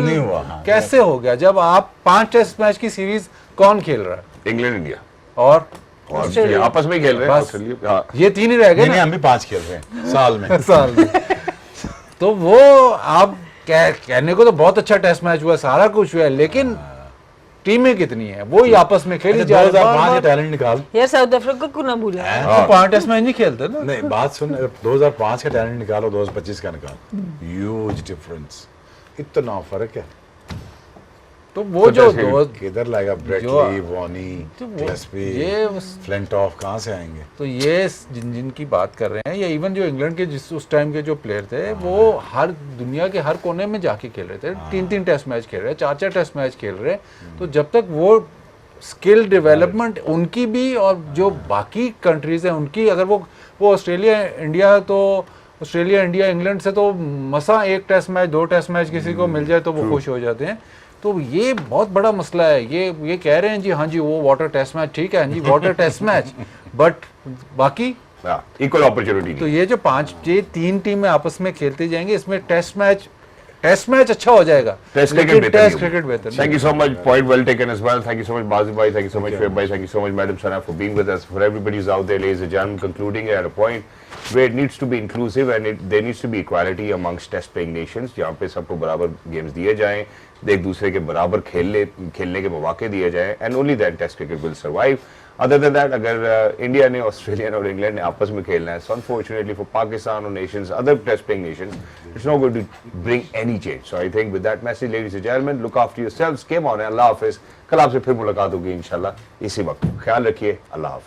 नहीं हुआ, हाँ, कैसे हो गया जब आप 5 टेस्ट मैच की सीरीज कौन खेल रहा है? इंग्लैंड इंडिया और और ऑस्ट्रेलिया। आपस में ही खेल रहे हैं बस। ऑस्ट्रेलिया। हाँ, ये 3 ही रह गए नहीं, नहीं, ना हम भी 5 खेल रहे हैं साल में। साल में। तो वो आप कहने को तो बहुत अच्छा टेस्ट मैच हुआ, सारा कुछ हुआ है, लेकिन टीमें कितनी है वो ही आपस में खेली जा रही है। 2005 का टैलेंट निकाल। यार साउथ अफ्रीका को ना भूलें। तो 5 टेस्ट मैच नहीं खेलते ना। नहीं, बात सुन, 2005 का टैलेंट निकालो, 2025 का निकाल, ह्यूज डिफरेंस, इतना फर्क है। तो वो जो किधर लाएगा ब्रेटली, वॉनी, गिलेस्पी, ये फ्लिंटॉफ कहाँ से आएंगे? तो ये जिनकी बात कर रहे हैं, या इवन जो इंग्लैंड के जिस उस टाइम के जो प्लेयर थे, वो हर दुनिया के हर कोने में जाके खेल रहे थे, 3-3 टेस्ट मैच खेल रहे, 4-4 टेस्ट मैच खेल रहे। तो जब तक वो स्किल डेवलपमेंट उनकी भी और जो बाकी कंट्रीज हैं उनकी, अगर वो ऑस्ट्रेलिया इंडिया इंग्लैंड से तो मसा 1 टेस्ट मैच 2 टेस्ट मैच किसी को मिल जाए तो वो खुश हो जाते हैं। तो ये बहुत बड़ा मसला है। ये कह रहे हैं जी हाँ जी वो वाटर टेस्ट मैच, ठीक है जी वाटर टेस्ट मैच, बट बाकी इक्वल अपॉर्चुनिटी। तो ये जो 3 टीमें आपस में खेलते जाएंगे, इसमें टेस्ट मैच अच्छा हो जाएगा, टेस्ट लेकिन क्रिकेट टेस्ट क्रिकेट बेहतर Thank you so much. Point well taken as well. Thank you so much, Bazi bhai. Thank you so much, Shoaib bhai. Thank you so much, Madam Sana, for being with us. For everybody who's out there, ladies and gentlemen, concluding at a point where it needs to be inclusive and there needs to be equality amongst test-playing nations. जहाँ पे सबको बराबर games दिए जाएं, एक दूसरे के बराबर खेलने के मौके दिए जाएं, and only then Test cricket will survive. Other than that अगर इंडिया ने, ऑस्ट्रेलिया और इंग्लैंड ने आपस में खेलना है, सो अनफॉर्चुनेटली फॉर पाकिस्तान और nations, other test playing nations, it's not going to bring any change. So I think with that message, ladies and gentleman, look after yourselves, game on है. अल्लाह हाफिज. कल आपसे फिर मुलाकात होगी इंशाल्लाह इसी वक्त. ख्याल रखिए. अल्लाह हाफिज.